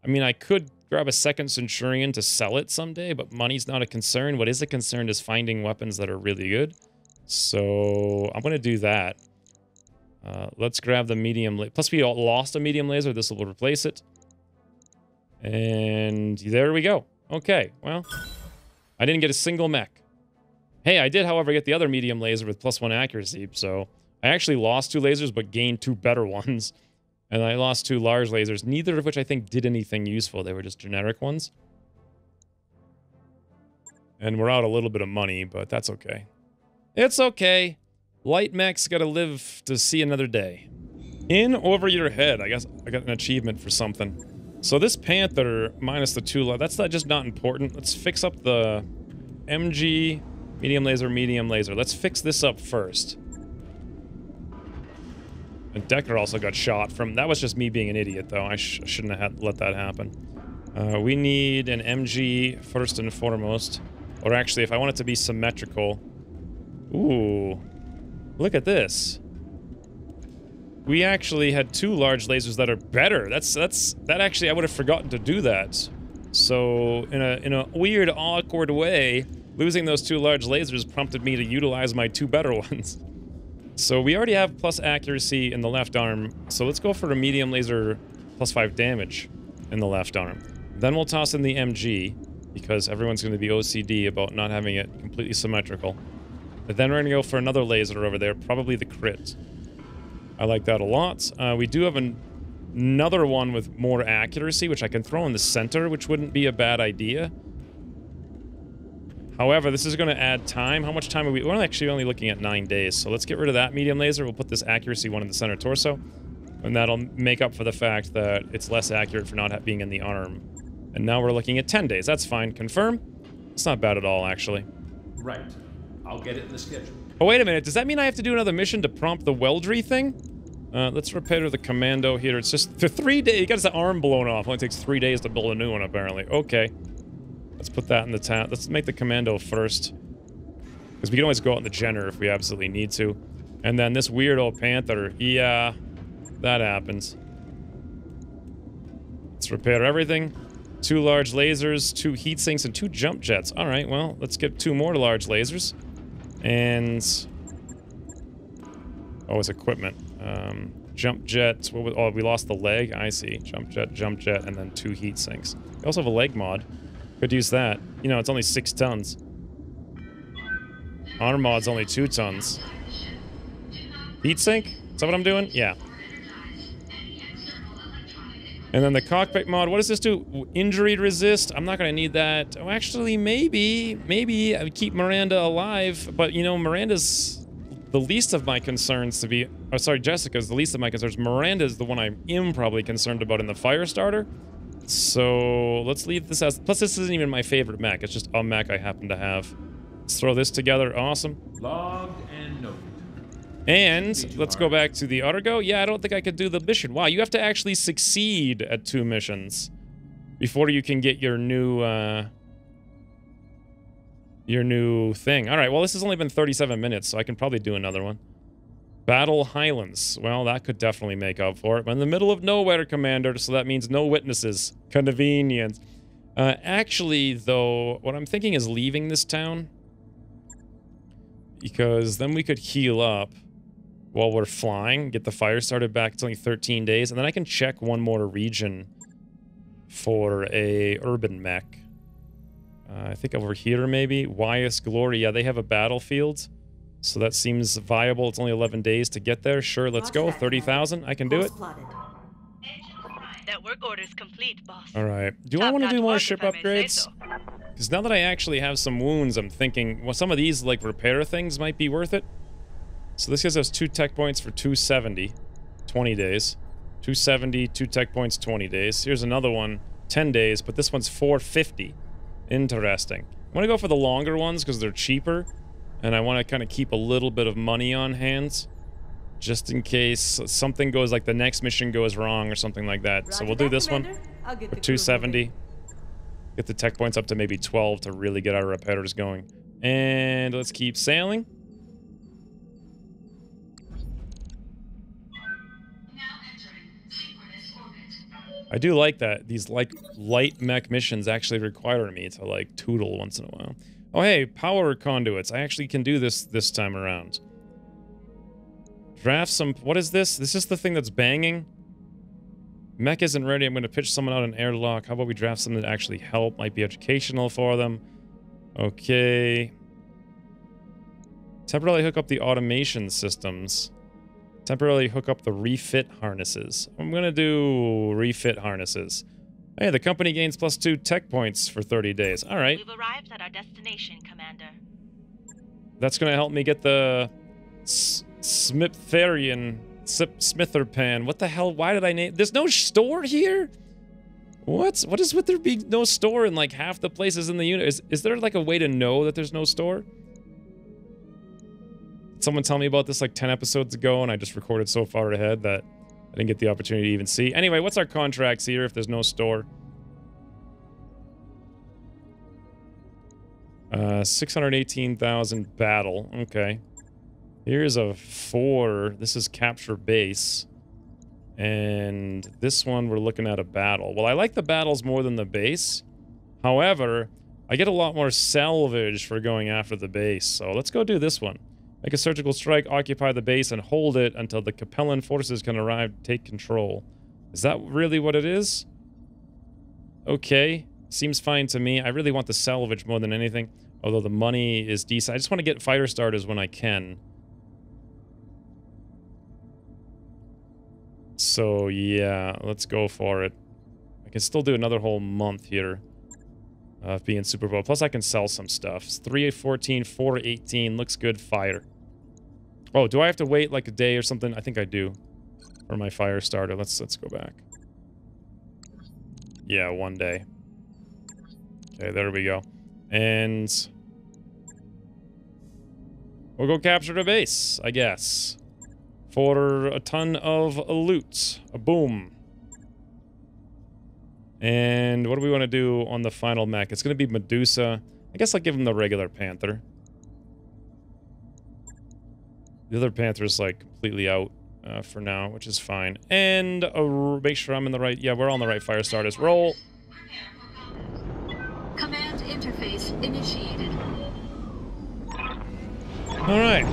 I mean, I could grab a second Centurion to sell it someday, but money's not a concern. What is a concern is finding weapons that are really good. So I'm going to do that. Let's grab the medium... Plus, we all lost a medium laser. This will replace it. And there we go. Okay, well, I didn't get a single mech. Hey, I did, however, get the other medium laser with +1 accuracy, so... I actually lost 2 lasers, but gained 2 better ones. And I lost 2 large lasers, neither of which I think did anything useful. They were just generic ones. And we're out a little bit of money, but that's okay. It's okay. Light mechs gotta live to see another day. In over your head. I guess I got an achievement for something. So this Panther, minus the 2... That's not just not important. Let's fix up the MG, medium laser. Let's fix this up first. And Decker also got shot from... That was just me being an idiot, though. I shouldn't have let that happen. We need an MG first and foremost. Or actually, if I want it to be symmetrical... Ooh. Look at this. We actually had 2 large lasers that are better. That actually, I would have forgotten to do that. So, in a weird, awkward way, losing those 2 large lasers prompted me to utilize my 2 better ones. So we already have plus accuracy in the left arm, so let's go for a medium laser plus 5 damage in the left arm. Then we'll toss in the MG, because everyone's going to be OCD about not having it completely symmetrical. But then we're going to go for another laser over there, probably the crit. I like that a lot. We do have another one with more accuracy, which I can throw in the center, which wouldn't be a bad idea. However, this is going to add time. How much time are we... We're actually only looking at 9 days, so let's get rid of that medium laser. We'll put this accuracy one in the center torso, and that'll make up for the fact that it's less accurate for not being in the arm. And now we're looking at 10 days. That's fine. Confirm? It's not bad at all, actually. Right. I'll get it in the schedule. Oh, wait a minute. Does that mean I have to do another mission to prompt the weldry thing? Let's repair the commando here. It's just for 3 days. He got his arm blown off. Only takes 3 days to build a new one, apparently. Okay. Let's put that in the town. Let's make the commando first. Because we can always go out in the Jenner if we absolutely need to. And then this weird old Panther. Yeah, that happens. Let's repair everything. 2 large lasers, 2 heat sinks, and 2 jump jets. Alright, well, let's get 2 more large lasers. And... oh, it's equipment. Jump jet. What was, oh, we lost the leg. I see. Jump jet, and then 2 heat sinks. We also have a leg mod. Could use that. You know, it's only 6 tons. Armor mod's only 2 tons. Heat sink? Is that what I'm doing? Yeah. And then the cockpit mod. What does this do? Injury resist? I'm not going to need that. Oh, actually, maybe I would keep Miranda alive. But, you know, Miranda's the least of my concerns to be... oh, sorry, Jessica's the least of my concerns. Miranda's the one I am probably concerned about in the fire starter. So, let's leave this as... plus, this isn't even my favorite mech. It's just a mech I happen to have. Let's throw this together. Awesome. Logged and noted. And let's go back to the Argo. Yeah, I don't think I could do the mission. Wow, you have to actually succeed at 2 missions before you can get your new thing. All right, well, this has only been 37 minutes, so I can probably do another one. Battle Highlands. Well, that could definitely make up for it. I'm in the middle of nowhere, Commander, so that means no witnesses. Convenience. Actually, though, what I'm thinking is leaving this town. Because then we could heal up while we're flying, get the fire started back. It's only 13 days, and then I can check one more region for a urban mech. I think over here, maybe. YS Glory. Yeah, they have a battlefield, so that seems viable. It's only 11 days to get there. Sure, let's go. 30,000. I can do it. That work order's complete, boss. All right. Do I want to do more ship upgrades? Because now that I actually have some wounds, I'm thinking, well, some of these, like, repair things might be worth it. So this gives us 2 tech points for 270, 20 days. 270, 2 tech points, 20 days. Here's another one, 10 days, but this one's 450. Interesting. I want to go for the longer ones because they're cheaper, and I want to kind of keep a little bit of money on hand, just in case something goes, like the next mission goes wrong or something like that. So we'll do this one for 270. Get the tech points up to maybe 12 to really get our repairs going. And let's keep sailing. I do like that. These, like, light mech missions actually require me to, like, tootle once in a while. Oh, hey, power conduits. I actually can do this time around. Draft some... what is this? This is the thing that's banging? Mech isn't ready. I'm going to pitch someone out an airlock. How about we draft something that actually help? Might be educational for them. Okay. Temporarily hook up the automation systems. Temporarily hook up the refit harnesses. I'm going to do refit harnesses. Hey, the company gains +2 tech points for 30 days. All right. We've arrived at our destination, Commander. That's going to help me get the Smitherian Smitherpan. What the hell? Why did I name... there's no store here? What is with there being no store in, like, half the places in the unit? Is there, like, a way to know that there's no store? Someone tell me about this like 10 episodes ago, and I just recorded so far ahead that I didn't get the opportunity to even see. Anyway, what's our contracts here if there's no store? 618,000 battle. Okay. Here's a 4. This is capture base. And this one, we're looking at a battle. Well, I like the battles more than the base. However, I get a lot more salvage for going after the base. So let's go do this one. Make a surgical strike, occupy the base, and hold it until the Capellan forces can arrive, take control. Is that really what it is? Okay. Seems fine to me. I really want the salvage more than anything. Although the money is decent. I just want to get fire starters when I can. So, yeah. Let's go for it. I can still do another whole month here. Of being Super Bowl. Plus, I can sell some stuff. 3-14, 4-18. Looks good. Fire. Oh, do I have to wait like a day or something? I think I do. For my fire starter. Let's go back. Yeah, 1 day. Okay, there we go. And... we'll go capture the base, I guess. for a ton of loot. Boom. And what do we want to do on the final mech? It's going to be Medusa. I guess I'll give him the regular Panther. The other Panther's like completely out for now, which is fine. And make sure I'm in the right... Yeah, we're on the right fire starters. Roll. Command interface initiated. Alright.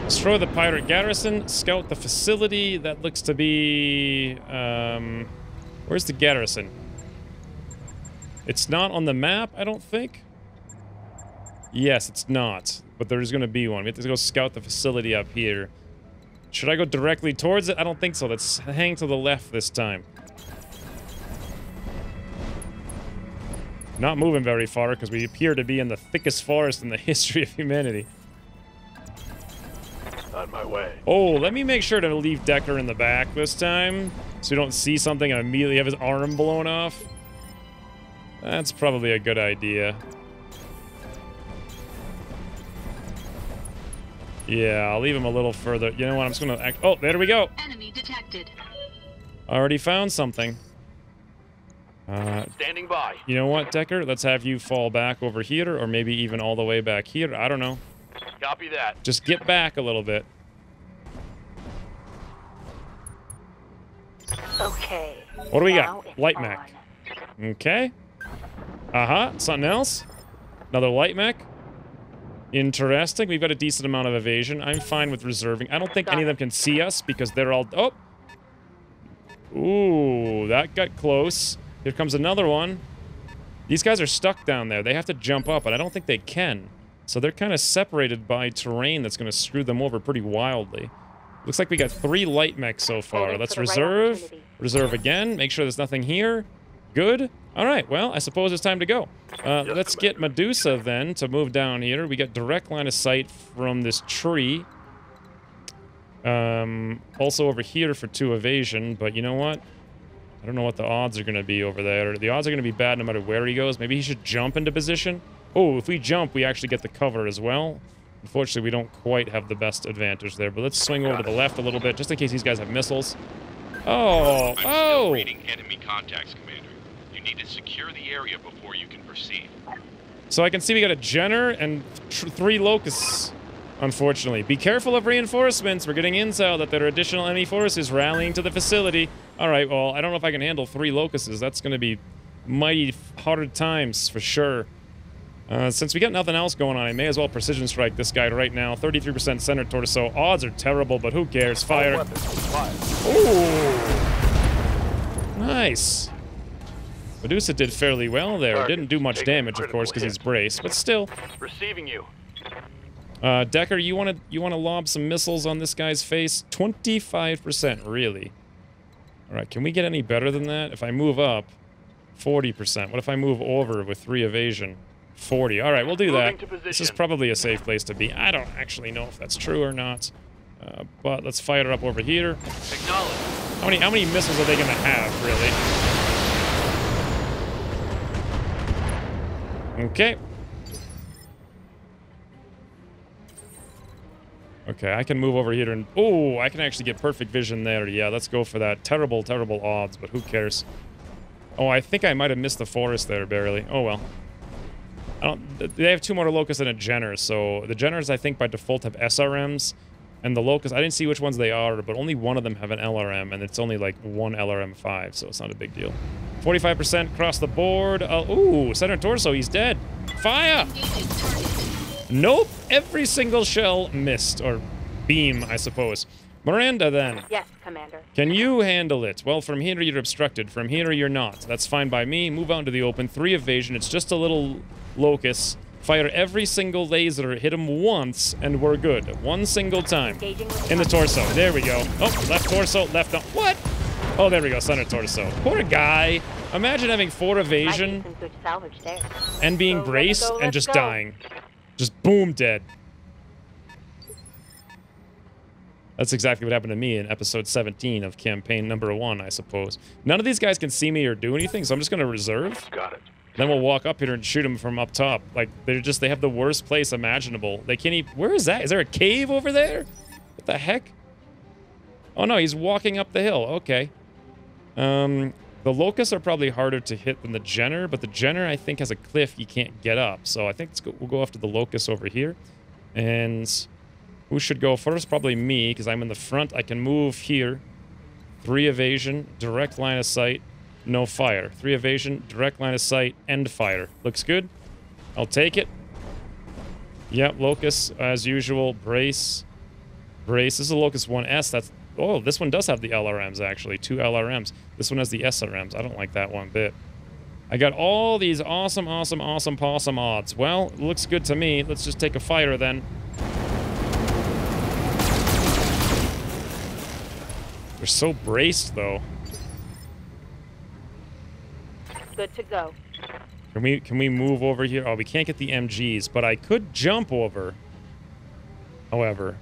Destroy the pirate garrison. Scout the facility. That looks to be... where's the garrison? It's not on the map, I don't think. Yes, it's not. But there's going to be one. We have to go scout the facility up here. Should I go directly towards it? I don't think so. Let's hang to the left this time. Not moving very far, because we appear to be in the thickest forest in the history of humanity. On my way. Oh, let me make sure to leave Decker in the back this time, so we don't see something and immediately have his arm blown off. That's probably a good idea. Yeah, I'll leave him a little further. You know what? I'm just gonna act. Oh, there we go. Enemy detected. Already found something. Standing by. You know what, Decker? Let's have you fall back over here, or maybe even all the way back here. I don't know. Copy that. Just get back a little bit. Okay. What do we now got? it's Light on. mech. Okay. Something else? Another light mech? Interesting. We've got a decent amount of evasion. I'm fine with reserving. I don't think any of them can see us because they're all... Oh! Ooh, that got close. Here comes another one. These guys are stuck down there. They have to jump up, and I don't think they can. So they're kind of separated by terrain that's going to screw them over pretty wildly. Looks like we got 3 light mechs so far. Holding Let's for the right reserve. opportunity. Reserve again. Make sure there's nothing here. Good. All right, well, I suppose it's time to go. Let's get Medusa, then, to move down here. We got direct line of sight from this tree. Also over here for 2 evasion, but you know what? I don't know what the odds are going to be over there. The odds are going to be bad no matter where he goes. Maybe he should jump into position. Oh, if we jump, we actually get the cover as well. Unfortunately, we don't quite have the best advantage there, but let's swing over to the left a little bit, just in case these guys have missiles. Oh, I'm still reading enemy contacts, Commander. You need to secure the area before you can proceed. So I can see we got a Jenner and 3 locusts, unfortunately. Be careful of reinforcements. We're getting intel that there are additional enemy forces rallying to the facility. All right, well, I don't know if I can handle 3 locusts. That's going to be mighty hard times for sure. Since we got nothing else going on, I may as well precision strike this guy right now. 33% center torso. Odds are terrible, but who cares? Fire. Ooh. Nice. Medusa did fairly well there. Didn't do much damage, of course, because he's braced, but still. Receiving you. Decker, you want to lob some missiles on this guy's face? 25%, really. All right, can we get any better than that? If I move up, 40%. What if I move over with 3 evasion? 40. All right, we'll do that. This is probably a safe place to be. I don't actually know if that's true or not. But let's fire it up over here. Acknowledge. How many missiles are they going to have, really? Okay. Okay, I can move over here and... Oh, I can actually get perfect vision there. Yeah, let's go for that. Terrible, terrible odds, but who cares? Oh, I think I might have missed the forest there, barely. Oh, well. They have 2 more locusts and a Jenner, so the Jenners, I think, by default have SRMs, and the locusts, I didn't see which ones they are, but only one of them have an LRM, and it's only like 1 LRM5, so it's not a big deal. 45% across the board. Ooh, center torso, he's dead. Fire! Nope, every single shell missed, or beam, I suppose. Miranda, then. Yes, Commander. Can you handle it? Well, from here you're obstructed. From here you're not. That's fine by me. Move out into the open. 3 evasion. It's just a little locust. Fire every single laser. Hit him once, and we're good. 1 single time. In the torso. There we go. Oh, left torso, left... What? Oh, there we go. Center torso. Poor guy. Imagine having 4 evasion Might be some good salvage there. and being So, braced and let's just go. dying. Just boom, dead. That's exactly what happened to me in episode 17 of campaign number 1, I suppose. None of these guys can see me or do anything, so I'm just going to reserve. Got it. Then we'll walk up here and shoot them from up top. Like, they have the worst place imaginable. They can't even... Where is that? Is there a cave over there? What the heck? Oh no, he's walking up the hill. Okay. The locusts are probably harder to hit than the Jenner, but the Jenner, I think, has a cliff you can't get up. So I think we'll go after the locusts over here. And who should go first? Probably me, because I'm in the front. I can move here. 3 evasion, direct line of sight, no fire. 3 evasion, direct line of sight, end fire. Looks good. I'll take it. Yep, locusts, as usual. Brace. Brace. This is a Locust 1S. That's... Oh, this one does have the LRMs, actually. 2 LRMs. This one has the SRMs. I don't like that one bit. I got all these awesome, awesome, awesome possum odds. Well, looks good to me. Let's just take a fire, then. They're so braced, though. Good to go. Can we move over here? Oh, we can't get the MGs, but I could jump over. However,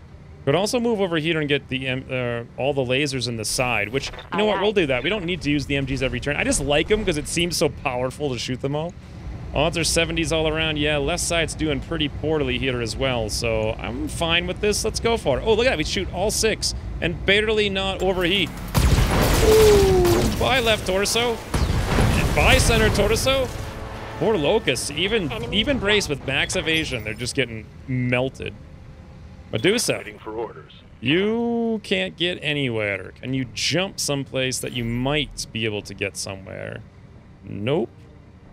could also move over here and get the all the lasers in the side. Which, you know what? We'll do that. We don't need to use the MGs every turn. I just like them because it seems so powerful to shoot them all. Odds are 70s all around. Yeah, left side's doing pretty poorly here as well. So I'm fine with this. Let's go for it. Oh, look at that. We shoot all 6 and barely not overheat. Ooh, bye left torso. And bye center torso. Poor locusts. Even braced with max evasion, they're just getting melted. Medusa. Waiting for orders. You can't get anywhere. Can you jump someplace that you might be able to get somewhere? Nope.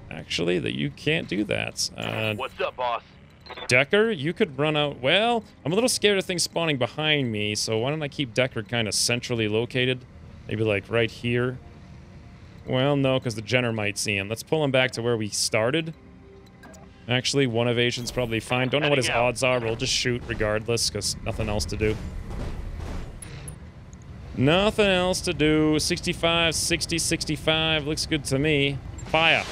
Actually, that you can't do that. What's up, boss? Decker, you could run out. Well, I'm a little scared of things spawning behind me, so why don't I keep Decker kind of centrally located? Maybe like right here. Well, no, because the Jenner might see him. Let's pull him back to where we started. Actually, 1 evasion's probably fine. Don't know what his odds are, but we'll just shoot regardless, because nothing else to do. Nothing else to do. 65, 60, 65. Looks good to me. Fire.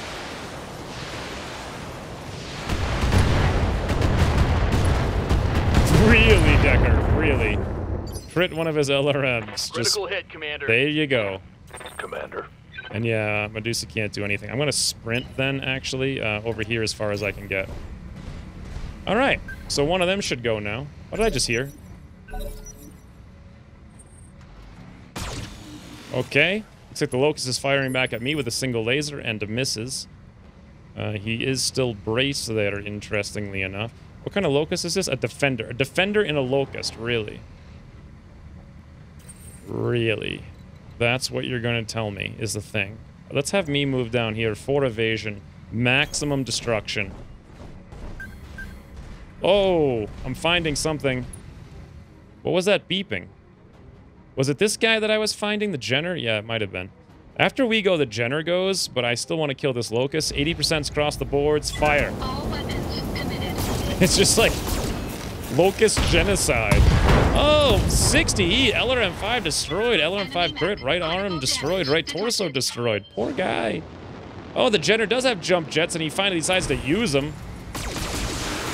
Really, Decker. Really. Crit one of his LRMs. Critical hit, Commander. There you go. Commander. And yeah, Medusa can't do anything. I'm going to sprint then, actually, over here as far as I can get. All right. So one of them should go now. What did I just hear? Okay. Looks like the Locust is firing back at me with a single laser and misses. He is still braced there, interestingly enough. What kind of Locust is this? A Defender. A Defender in a Locust, really. Really. That's what you're going to tell me is the thing. Let's have me move down here. 4 evasion. Maximum destruction. Oh, I'm finding something. What was that beeping? Was it this guy that I was finding? The Jenner? Yeah, it might have been. After we go, the Jenner goes, but I still want to kill this Locust. 80% across the boards. Fire. All weapons committed. It's just like Locust genocide. Oh, 60. LRM-5 destroyed. LRM-5 crit. Right arm destroyed. Right torso destroyed. Poor guy. Oh, the Jenner does have jump jets, and he finally decides to use them.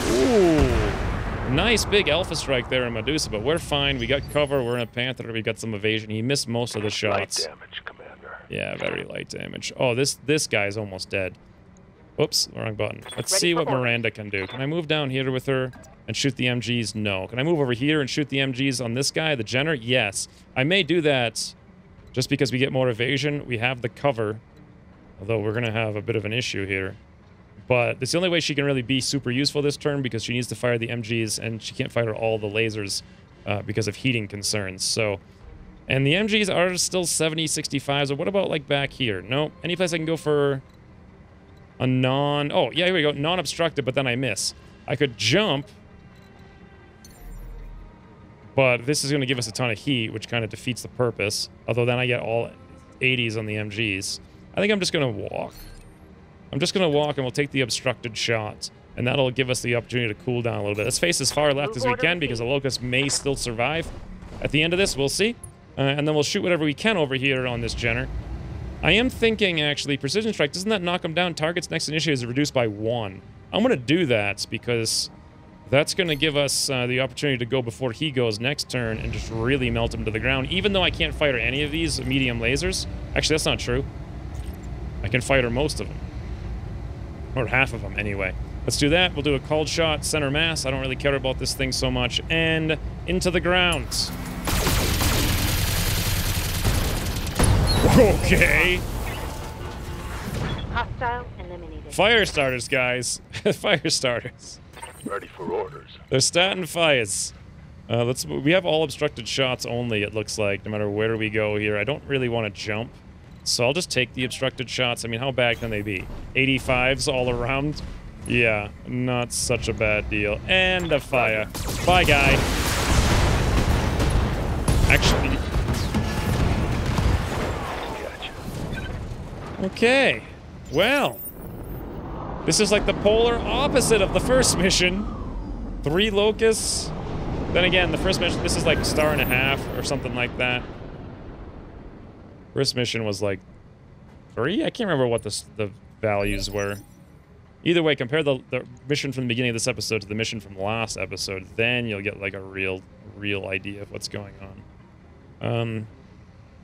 Ooh. Nice big Alpha Strike there in Medusa, but we're fine. We got cover. We're in a Panther. We got some evasion. He missed most of the shots. Light damage, Commander. Yeah, very light damage. Oh, this guy's almost dead. Oops, wrong button. Let's see what Miranda can do. Can I move down here with her and shoot the MGs? No. Can I move over here and shoot the MGs on this guy, the Jenner? Yes. I may do that just because we get more evasion. We have the cover, although we're going to have a bit of an issue here. But it's the only way she can really be super useful this turn because she needs to fire the MGs and she can't fire all the lasers because of heating concerns. So, and the MGs are still 70, 65. So what about like back here? No. Any place I can go for a non... Oh, yeah, here we go. Non-obstructed, but then I miss. I could jump, but this is going to give us a ton of heat, which kind of defeats the purpose. Although then I get all 80s on the MGs. I think I'm just going to walk. I'm just going to walk, and we'll take the obstructed shot. And that'll give us the opportunity to cool down a little bit. Let's face as far left as we can, because the Locust may still survive. At the end of this, we'll see. And then we'll shoot whatever we can over here on this Jenner. I am thinking, actually, Precision Strike, doesn't that knock him down? Target's next initiative is reduced by 1. I'm going to do that because that's going to give us the opportunity to go before he goes next turn and just really melt him to the ground, even though I can't fire any of these medium lasers. Actually, that's not true. I can fire most of them. Or half of them, anyway. Let's do that. We'll do a cold shot, center mass. I don't really care about this thing so much. And into the ground. Okay. Hostile eliminated. Fire starters, guys. Fire starters. Ready for orders. They're starting fires. We have all obstructed shots only, it looks like, no matter where we go here. I don't really want to jump, so I'll just take the obstructed shots. I mean, how bad can they be? 85s all around? Yeah, not such a bad deal. And a fire. Bye, guy. Actually... Okay. Well. This is like the polar opposite of the first mission. 3 locusts. Then again, the first mission, this is like 1.5 or something like that. First mission was like 3? I can't remember what the values were. Either way, compare the mission from the beginning of this episode to the mission from the last episode. Then you'll get like a real idea of what's going on.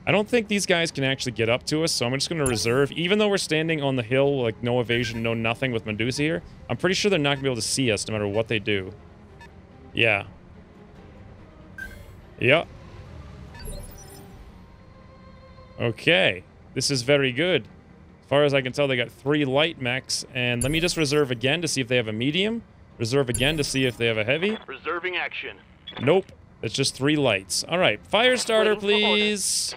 I don't think these guys can actually get up to us, so I'm just going to reserve. Even though we're standing on the hill, like no evasion, no nothing with Medusa here, I'm pretty sure they're not going to be able to see us no matter what they do. Yeah. Yep. Okay. This is very good. As far as I can tell, they got 3 light mechs, and let me just reserve again to see if they have a medium. Reserve again to see if they have a heavy. Reserving action. Nope. It's just 3 lights. All right. Fire starter, please.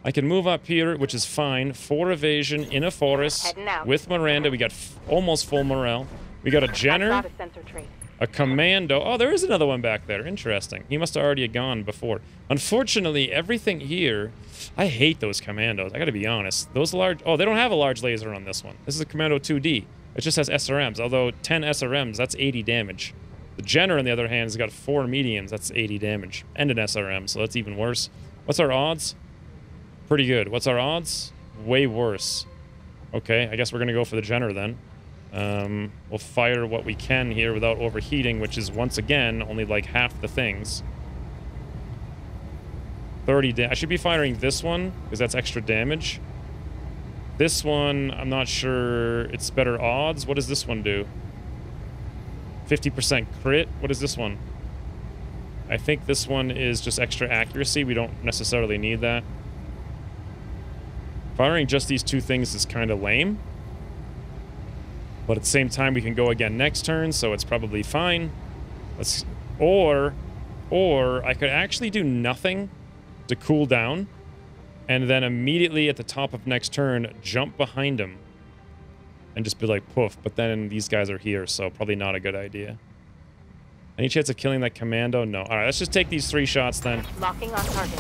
I can move up here, which is fine. 4 evasion in a forest with Miranda. We got almost full morale. We got a Jenner. Got a sensor trace. A commando. Oh, there is another one back there. Interesting. He must have already gone before. Unfortunately, everything here... I hate those commandos. I gotta be honest. Those large... Oh, they don't have a large laser on this one. This is a Commando 2D. It just has SRMs. Although 10 SRMs, that's 80 damage. The Jenner, on the other hand, has got 4 mediums. That's 80 damage. And an SRM, so that's even worse. What's our odds? Pretty good. What's our odds? Way worse. Okay, I guess we're gonna go for the Jenner then. We'll fire what we can here without overheating, which is, once again, only like half the things. 30 I should be firing this one, because that's extra damage. This one, I'm not sure it's better odds. What does this one do? 50% crit? What is this one? I think this one is just extra accuracy. We don't necessarily need that. Firing just these 2 things is kind of lame. But at the same time, we can go again next turn, so it's probably fine. Or I could actually do nothing to cool down, and then immediately at the top of next turn, jump behind him. And just be like, poof. But then these guys are here, so probably not a good idea. Any chance of killing that commando? No. Alright, let's just take these 3 shots then. Locking on target.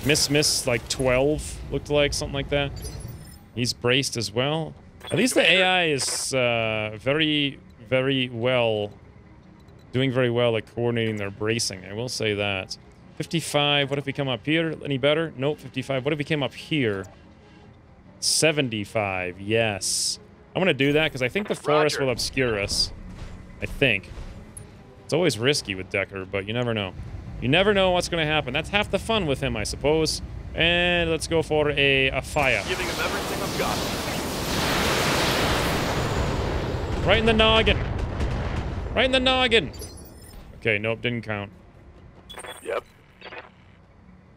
Miss, like 12, looked like, something like that. He's braced as well. At least the AI is very, very well... doing very well at coordinating their bracing. I will say that. 55, what if we come up here? Any better? Nope, 55. What if we came up here? 75, yes. I'm gonna do that because I think the forest will obscure us. I think. It's always risky with Decker, but you never know. You never know what's gonna happen. That's half the fun with him, I suppose. And let's go for a fire. Giving him everything I've got. Right in the noggin. Right in the noggin. Okay, nope, didn't count. Yep.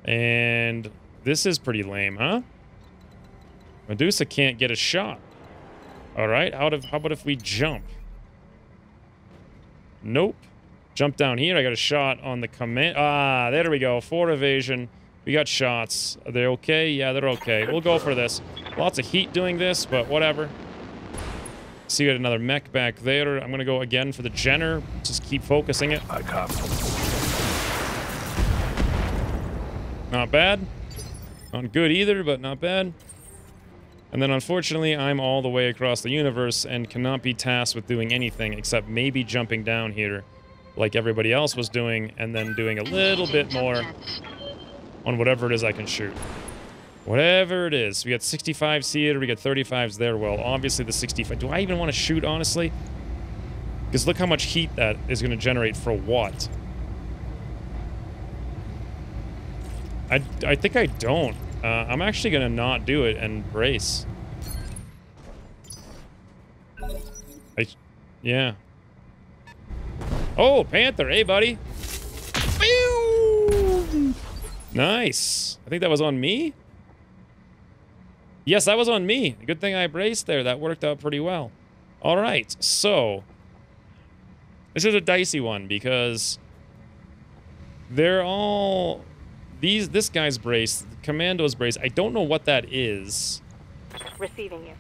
And this is pretty lame, huh? Medusa can't get a shot. Alright, how about if we jump? Nope. Jump down here. I got a shot on the command. Ah, there we go. 4 evasion. We got shots. Are they okay? Yeah, they're okay. We'll go for this. Lots of heat doing this, but whatever. See, we got another mech back there. I'm gonna go again for the Jenner. Just keep focusing it. I copy. Not bad. Not good either, but not bad. And then unfortunately, I'm all the way across the universe and cannot be tasked with doing anything except maybe jumping down here like everybody else was doing, and then doing a little bit more on whatever it is I can shoot. Whatever it is. We got 65s here, we got 35s there. Well, obviously the 65... Do I even want to shoot, honestly? Because look how much heat that is going to generate for what? I think I don't. I'm actually going to not do it and brace. Yeah. Oh, Panther. Hey, buddy. Pew! Nice. I think that was on me. Yes, that was on me. Good thing I braced there. That worked out pretty well. All right. So, this is a dicey one because they're all... This guy's brace, Commando's brace, I don't know what that is. Receiving you.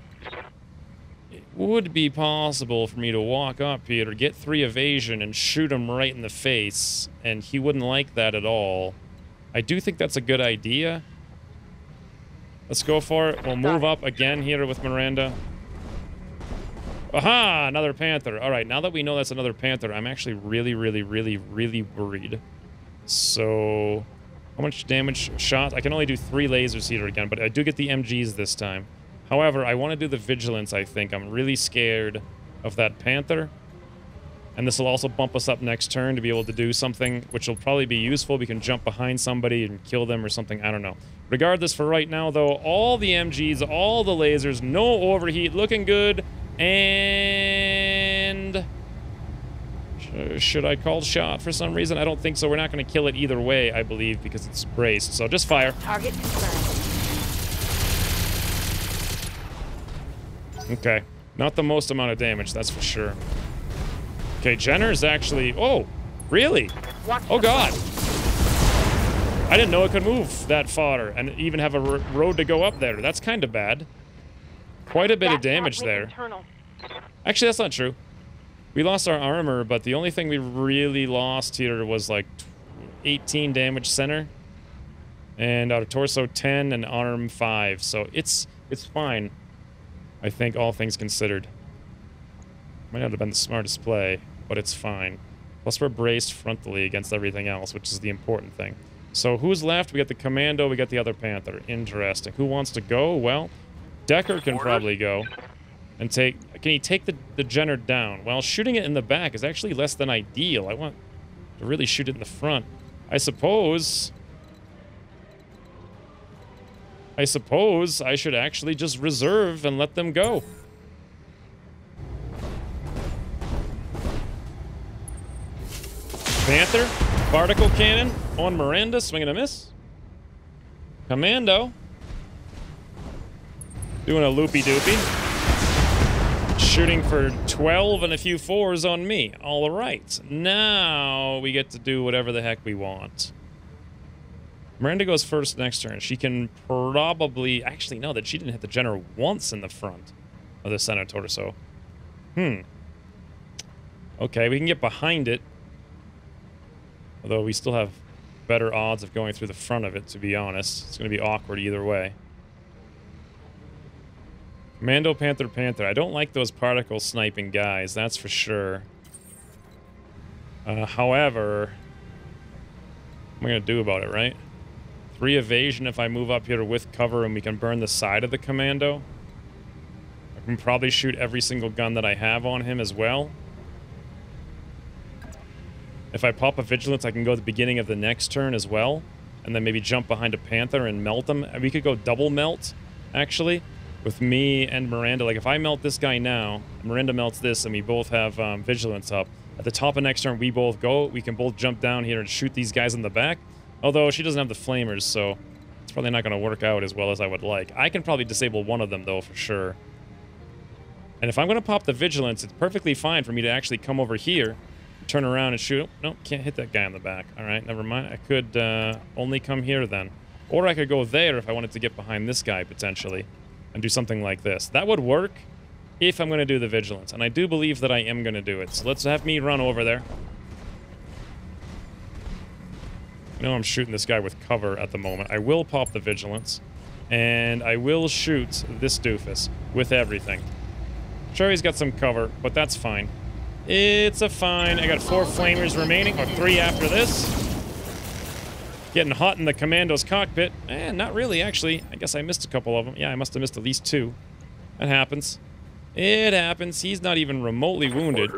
It would be possible for me to walk up here, get 3 evasion, and shoot him right in the face, and he wouldn't like that at all. I do think that's a good idea. Let's go for it. We'll move up again here with Miranda. Aha! Another Panther. All right, now that we know that's another Panther, I'm actually really worried. So... How much damage shot? I can only do 3 lasers here again, but I do get the MGs this time. However, I want to do the vigilance, I think. I'm really scared of that Panther. And this will also bump us up next turn to be able to do something, which will probably be useful. We can jump behind somebody and kill them or something. I don't know. Regardless, for right now, though, all the MGs, all the lasers, no overheat, looking good. And... should I call shot for some reason? I don't think so. We're not going to kill it either way, I believe, because it's braced. So just fire. Target confirmed. Okay. Not the most amount of damage, that's for sure. Okay, Jenner's actually... Oh, really? Oh, God. I didn't know it could move that far and even have a road to go up there. That's kind of bad. Quite a bit of damage there. Internal. Actually, that's not true. We lost our armor, but the only thing we really lost here was like 18 damage center. And out of torso 10 and arm 5. So it's fine. I think all things considered. Might not have been the smartest play, but it's fine. Plus we're braced frontally against everything else, which is the important thing. So who's left? We got the Commando, we got the other Panther. Interesting. Who wants to go? Well, Decker can probably go. And take... Can he take the Jenner down? Well, shooting it in the back is actually less than ideal. I want to really shoot it in the front. I suppose I should actually just reserve and let them go. Panther, particle cannon on Miranda, swing and a miss. Commando, doing a loopy-doopy. Shooting for 12 and a few 4s on me. All right, now we get to do whatever the heck we want. Miranda goes first next turn. She can probably... Actually, no, that she didn't hit the Jenner once in the front of the center torso. Okay, we can get behind it. Although we still have better odds of going through the front of it, to be honest. It's going to be awkward either way. Commando, Panther, Panther. I don't like those particle sniping guys, that's for sure. However... What am I going to do about it, right? 3 evasion if I move up here with cover and we can burn the side of the Commando. I can probably shoot every single gun that I have on him as well. If I pop a Vigilance, I can go at the beginning of the next turn as well. And then maybe jump behind a Panther and melt them. And we could go double melt, actually, with me and Miranda. Like, if I melt this guy now, Miranda melts this, and we both have Vigilance up. At the top of next turn, we both go. We can both jump down here and shoot these guys in the back. Although, she doesn't have the flamers, so it's probably not going to work out as well as I would like. I can probably disable one of them, though, for sure. And if I'm going to pop the Vigilance, it's perfectly fine for me to actually come over here, turn around and shoot. Oh, no, can't hit that guy in the back. All right, never mind. I could only come here then. Or I could go there if I wanted to get behind this guy, potentially, and do something like this. That would work if I'm going to do the Vigilance. And I do believe that I am going to do it. So let's have me run over there. I know I'm shooting this guy with cover at the moment. I will pop the Vigilance. And I will shoot this doofus with everything. Sure, he's got some cover, but that's fine. It's a fine. I got 4 flamers remaining, or 3 after this. Getting hot in the Commando's cockpit. Not really, actually. I guess I missed a couple of them. Yeah, I must have missed at least 2. That happens. It happens. He's not even remotely wounded.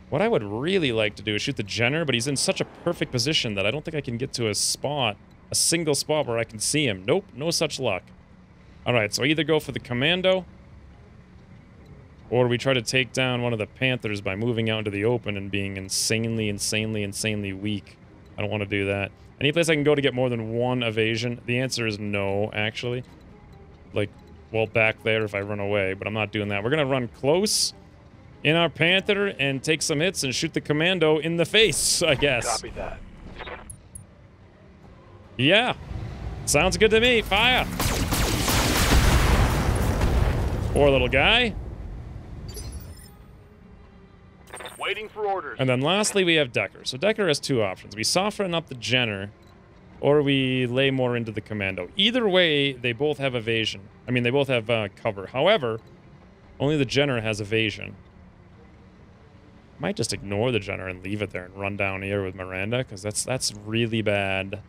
What I would really like to do is shoot the Jenner, but he's in such a perfect position that I don't think I can get to a spot, a single spot where I can see him. Nope, no such luck. Alright, so I either go for the Commando, Or we try to take down one of the Panthers by moving out into the open and being insanely weak. I don't want to do that. Any place I can go to get more than one evasion? The answer is no, actually. Like, well, back there if I run away, but I'm not doing that. We're going to run close in our Panther and take some hits and shoot the commando in the face, I guess. Copy that. Yeah. Sounds good to me. Fire! Poor little guy. Waiting for orders. And then lastly, we have Decker. So Decker has two options. We soften up the Jenner, or we lay more into the commando. Either way, they both have evasion. I mean, they both have cover. However, only the Jenner has evasion. Might just ignore the Jenner and leave it there and run down here with Miranda, because that's really bad.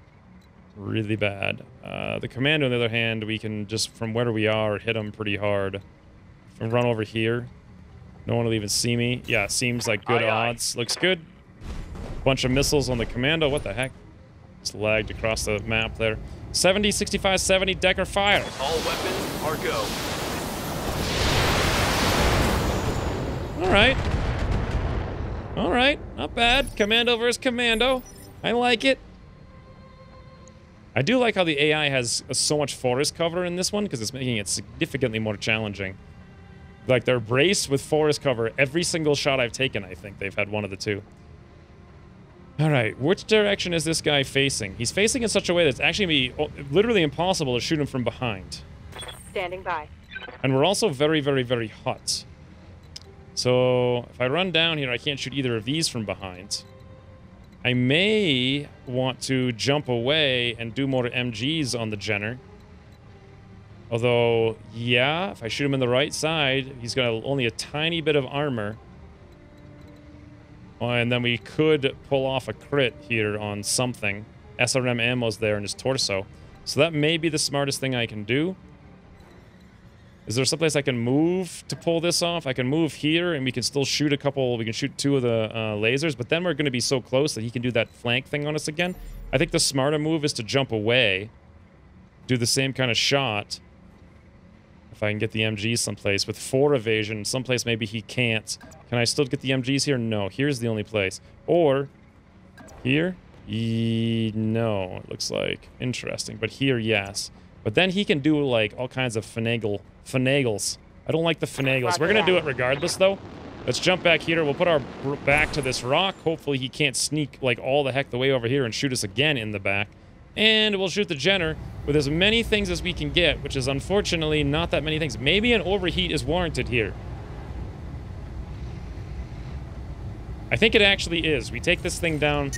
Really bad. The commando, on the other hand, we can just, from where we are, hit them pretty hard. And run over here. No one will even see me. Yeah, seems like good odds. Looks good. Bunch of missiles on the commando. What the heck? Just lagged across the map there. 70, 65, 70. Decker fire. All weapons are go. All right. All right. Not bad. Commando versus commando. I like it. I do like how the AI has so much forest cover in this one because it's making it significantly more challenging. Like, they're braced with forest cover every single shot I've taken, I think. They've had one of the two. All right, which direction is this guy facing? He's facing in such a way that it's actually going to be literally impossible to shoot him from behind. Standing by. And we're also very hot. So, if I run down here, I can't shoot either of these from behind. I may want to jump away and do more MGs on the Jenner. Although, yeah, if I shoot him in the right side, he's got only a tiny bit of armor. Oh, and then we could pull off a crit here on something. SRM ammo's there in his torso. So that may be the smartest thing I can do. Is there someplace I can move to pull this off? I can move here, and we can still shoot a couple. We can shoot two of the lasers, but then we're going to be so close that he can do that flank thing on us again. I think the smarter move is to jump away, do the same kind of shot. If I can get the MGs someplace with 4 evasion, someplace maybe he can't. Can I still get the MGs here? No. Here's the only place. Or here? No, it looks like. Interesting. But here, yes. But then he can do, like, all kinds of finagles. I don't like the finagles. We're going to do it regardless, though. Let's jump back here. We'll put our back to this rock. Hopefully he can't sneak, like, all the heck the way over here and shoot us again in the back. And we'll shoot the Jenner with as many things as we can get, which is unfortunately not that many things. Maybe an overheat is warranted here. I think it actually is. We take this thing down,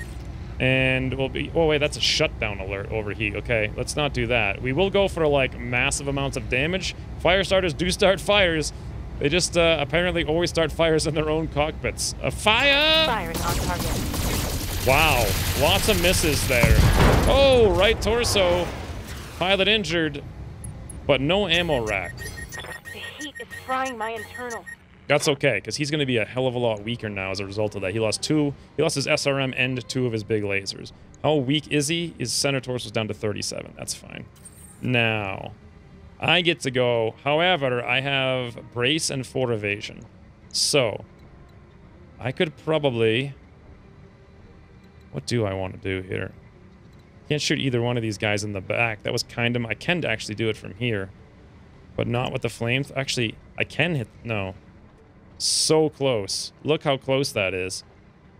and we'll be... Oh, wait, that's a shutdown alert, overheat. Okay, let's not do that. We will go for, like, massive amounts of damage. Fire starters do start fires. They just apparently always start fires in their own cockpits. A fire! Firing on target. Wow, lots of misses there. Oh, right torso. Pilot injured, but no ammo rack. The heat is frying my internals. That's okay, because he's going to be a hell of a lot weaker now as a result of that. He lost his SRM and 2 of his big lasers. How weak is he? His center torso is down to 37. That's fine. Now, I get to go. However, I have brace and 4 evasion. So, I could probably... What do I want to do here? Can't shoot either one of these guys in the back. That was kind of... I can actually do it from here. But not with the flames. Actually, I can hit... No. So close. Look how close that is.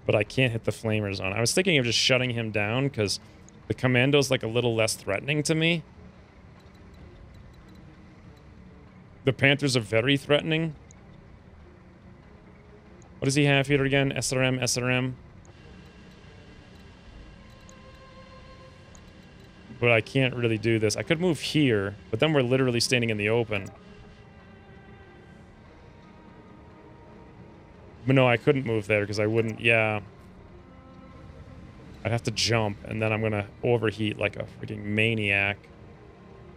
But I can't hit the flamers on. I was thinking of just shutting him down because the commando's like a little less threatening to me. The Panthers are very threatening. What does he have here again? SRM, SRM. But I can't really do this. I could move here, but then we're literally standing in the open. But no, I couldn't move there because I wouldn't... Yeah. I'd have to jump, and then I'm going to overheat like a freaking maniac.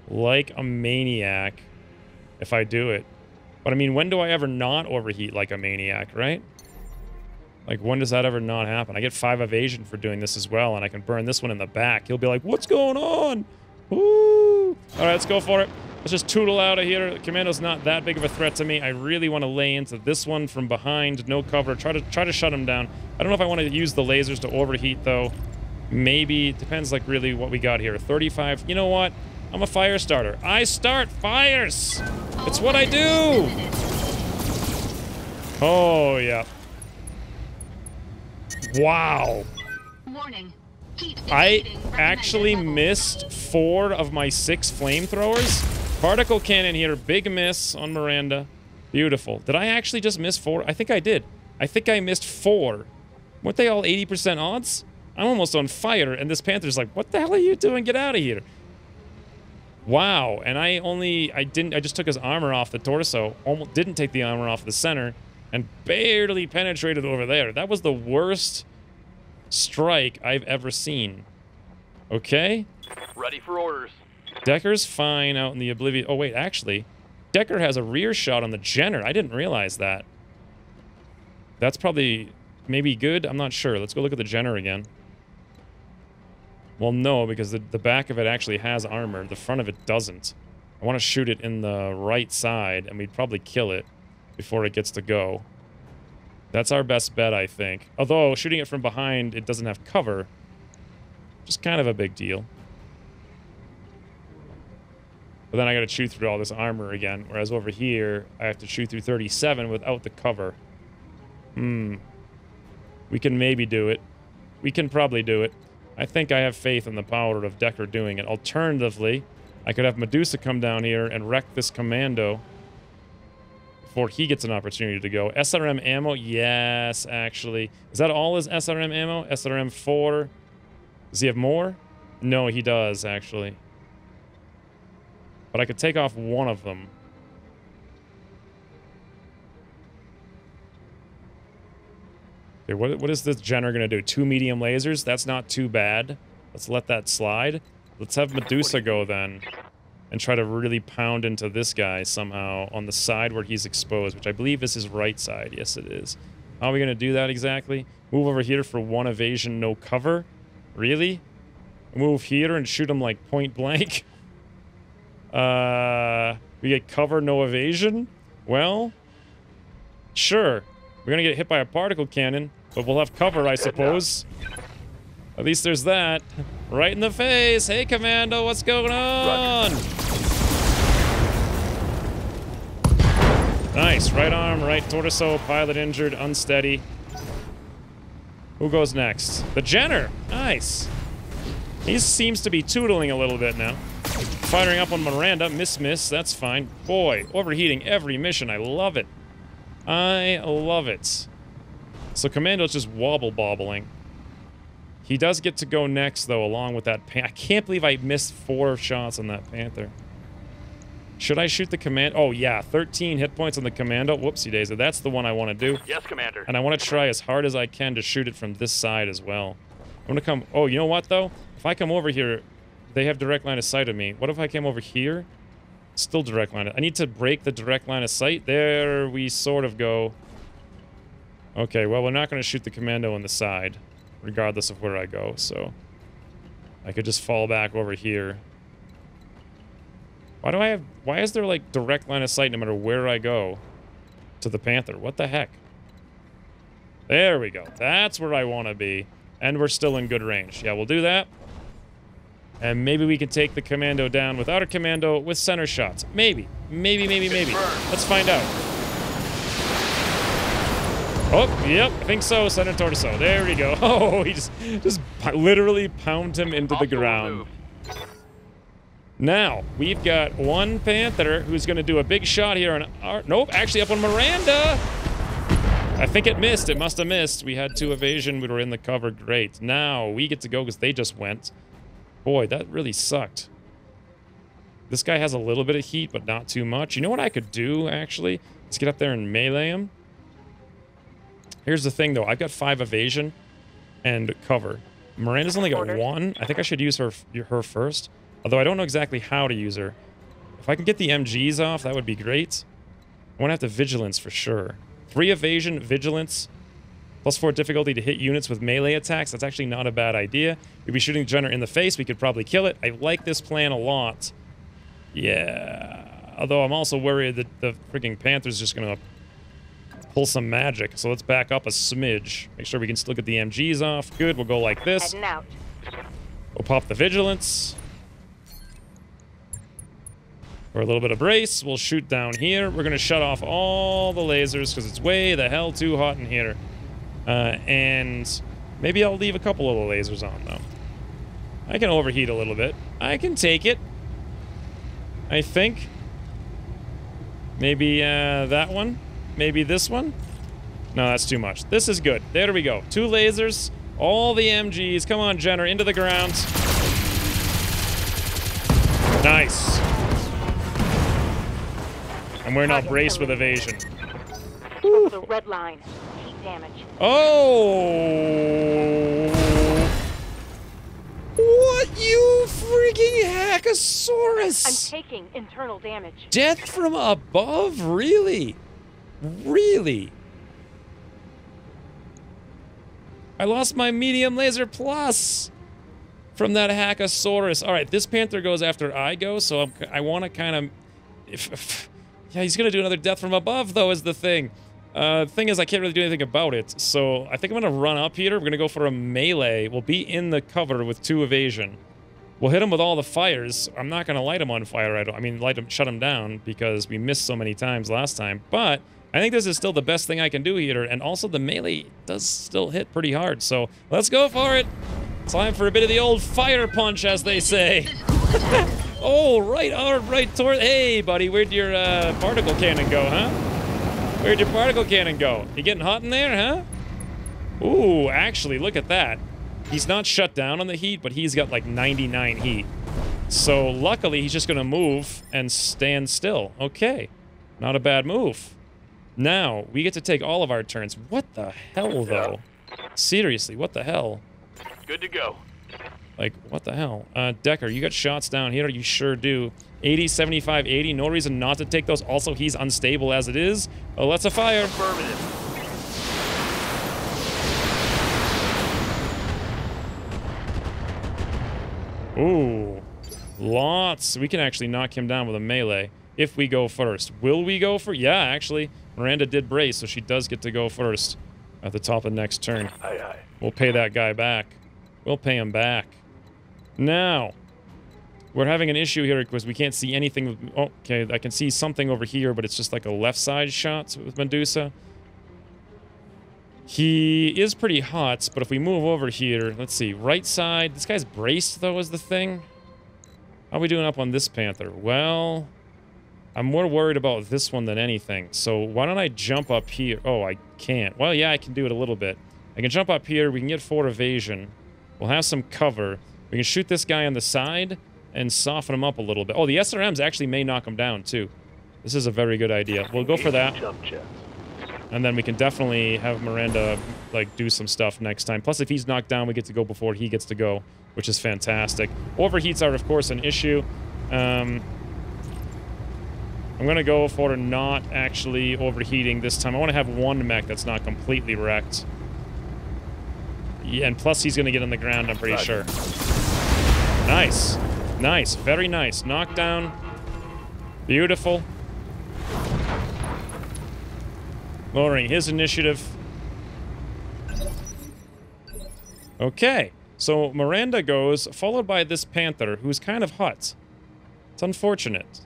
Like a maniac if I do it. But I mean, when do I ever not overheat like a maniac, right? Like, when does that ever not happen? I get 5 evasion for doing this as well, and I can burn this one in the back. He'll be like, what's going on? Woo! All right, let's go for it. Let's just tootle out of here. The commando's not that big of a threat to me. I really want to lay into this one from behind, no cover. Try to shut him down. I don't know if I want to use the lasers to overheat though. Maybe. Depends like really what we got here. 35. You know what? I'm a fire starter. I start fires. It's what I do. Oh yeah. Wow. Warning. I actually missed 4 of my 6 flamethrowers. Particle cannon here, big miss on Miranda. Beautiful. Did I actually just miss 4? I think I did. I think I missed 4. Weren't they all 80% odds? I'm almost on fire, and this Panther's like, what the hell are you doing? Get out of here. Wow, and I just took his armor off the torso, almost didn't take the armor off the center, and barely penetrated over there. That was the worst strike I've ever seen. Okay? Ready for orders. Decker's fine out in the oblivion. Oh, wait, actually, Decker has a rear shot on the Jenner. I didn't realize that. That's probably maybe good. I'm not sure. Let's go look at the Jenner again. Well, no, because the back of it actually has armor. The front of it doesn't. I want to shoot it in the right side, and we'd probably kill it before it gets to go. That's our best bet, I think. Although, shooting it from behind, it doesn't have cover. Just kind of a big deal. But then I gotta shoot through all this armor again. Whereas over here, I have to shoot through 37 without the cover. We can maybe do it. We can probably do it. I think I have faith in the power of Decker doing it. Alternatively, I could have Medusa come down here and wreck this commando before he gets an opportunity to go. SRM ammo? Yes, actually. Is that all his SRM ammo? SRM 4? Does he have more? No, he does, actually. But I could take off one of them. Okay, what is this Jenner going to do? 2 medium lasers? That's not too bad. Let's let that slide. Let's have Medusa go then. And try to really pound into this guy somehow on the side where he's exposed, which I believe is his right side. Yes, it is. How are we going to do that exactly? Move over here for 1 evasion, no cover? Really? Move here and shoot him like point blank? We get cover, no evasion? Well, sure. We're gonna get hit by a particle cannon, but we'll have cover, I suppose. At least there's that. Right in the face. Hey, Commando, what's going on? Nice. Right arm, right torso, pilot injured, unsteady. Who goes next? The Jenner. Nice. He seems to be tootling a little bit now. Firing up on Miranda. Miss. That's fine. Boy, overheating every mission. I love it. I love it. So Commando's just wobble-bobbling. He does get to go next, though, along with that I can't believe I missed 4 shots on that Panther. Should I shoot the Commando? Oh, yeah. 13 hit points on the Commando. Whoopsie daisy. That's the one I want to do. Yes, Commander. And I want to try as hard as I can to shoot it from this side as well. I'm going to come... Oh, you know what, though? If I come over here, they have direct line of sight of me. What if I came over here? Still direct line. I need to break the direct line of sight. There we sort of go. Okay, well, we're not going to shoot the Commando on the side, regardless of where I go, so I could just fall back over here. Why is there, like, direct line of sight no matter where I go to the Panther? What the heck? There we go. That's where I want to be. And we're still in good range. Yeah, we'll do that. And maybe we can take the Commando down without a Commando with center shots. Maybe. Maybe. Let's find out. Oh, yep. I think so. Center torso. There we go. Oh, he just literally pound him into the ground. Now, we've got 1 Panther who's going to do a big shot here on our... Nope, actually up on Miranda. I think it missed. It must have missed. We had 2 evasion. We were in the cover. Great. Now, we get to go because they just went. Boy, that really sucked. This guy has a little bit of heat, but not too much. You know what I could do, actually? Let's get up there and melee him. Here's the thing, though. I've got 5 evasion and cover. Miranda's only got 1. I think I should use her first. Although I don't know exactly how to use her. If I can get the MGs off, that would be great. I want to have the vigilance for sure. 3 evasion, vigilance, +4 difficulty to hit units with melee attacks. That's actually not a bad idea. We'd be shooting Jenner in the face. We could probably kill it. I like this plan a lot. Yeah. Although I'm also worried that the freaking Panther's just gonna pull some magic. So let's back up a smidge. Make sure we can still get the MGs off. Good, we'll go like this. Heading out. We'll pop the Vigilance. For a little bit of brace, we'll shoot down here. We're gonna shut off all the lasers because it's way the hell too hot in here. And maybe I'll leave a couple of the lasers on, though. I can overheat a little bit. I can take it. I think. Maybe that one. Maybe this one. No, that's too much. This is good. There we go. 2 lasers. All the MGs. Come on, Jenner. Into the ground. Nice. And we're not braced with evasion. Over the red line. Heat damage. Oh! What, you freaking Hackosaurus? I'm taking internal damage. Death from above? Really? Really? I lost my medium laser plus from that Hackosaurus. All right, this Panther goes after I go, so I want to kind of... yeah, he's going to do another death from above, though, is the thing. Thing is, I can't really do anything about it, so I think I'm going to run up here. We're going to go for a melee. We'll be in the cover with 2 evasion. We'll hit him with all the fires. I'm not going to light him on fire. I mean, shut him down because we missed so many times last time. But I think this is still the best thing I can do here, and also the melee does still hit pretty hard. So let's go for it. Time for a bit of the old fire punch, as they say. Oh, right, all right, hey, buddy, where'd your particle cannon go, huh? Where'd your particle cannon go? You getting hot in there, huh? Ooh, actually, look at that. He's not shut down on the heat, but he's got like 99 heat. So luckily, he's just gonna move and stand still. Okay, not a bad move. Now, we get to take all of our turns. What the hell, though? Seriously, what the hell? Good to go. Like, what the hell? Decker, you got shots down here? You sure do. 80, 75, 80. No reason not to take those. Also, he's unstable as it is. Oh, let's a fire. Affirmative. Ooh. Lots. We can actually knock him down with a melee if we go first. Will we go first? Yeah, actually. Miranda did brace, so she does get to go first at the top of the next turn. Aye, aye. We'll pay that guy back. We'll pay him back. Now, we're having an issue here because we can't see anything. Oh, okay, I can see something over here, but it's just like a left side shot with Medusa. He is pretty hot, but if we move over here, let's see, right side. This guy's braced, though, is the thing. How are we doing up on this Panther? Well, I'm more worried about this one than anything. So why don't I jump up here? Oh, I can't. Well, yeah, I can do it a little bit. I can jump up here. We can get 4 evasion. We'll have some cover. We can shoot this guy on the side and soften him up a little bit. Oh, the SRMs actually may knock him down, too. This is a very good idea. We'll go for that. And then we can definitely have Miranda, like, do some stuff next time. Plus, if he's knocked down, we get to go before he gets to go, which is fantastic. Overheats are, of course, an issue. I'm going to go for not actually overheating this time. I want to have 1 mech that's not completely wrecked. Yeah, and plus he's going to get on the ground, I'm pretty sure. Nice. Nice. Very nice. Knockdown. Beautiful. Lowering his initiative. Okay. So Miranda goes, followed by this Panther, who's kind of hot. It's unfortunate.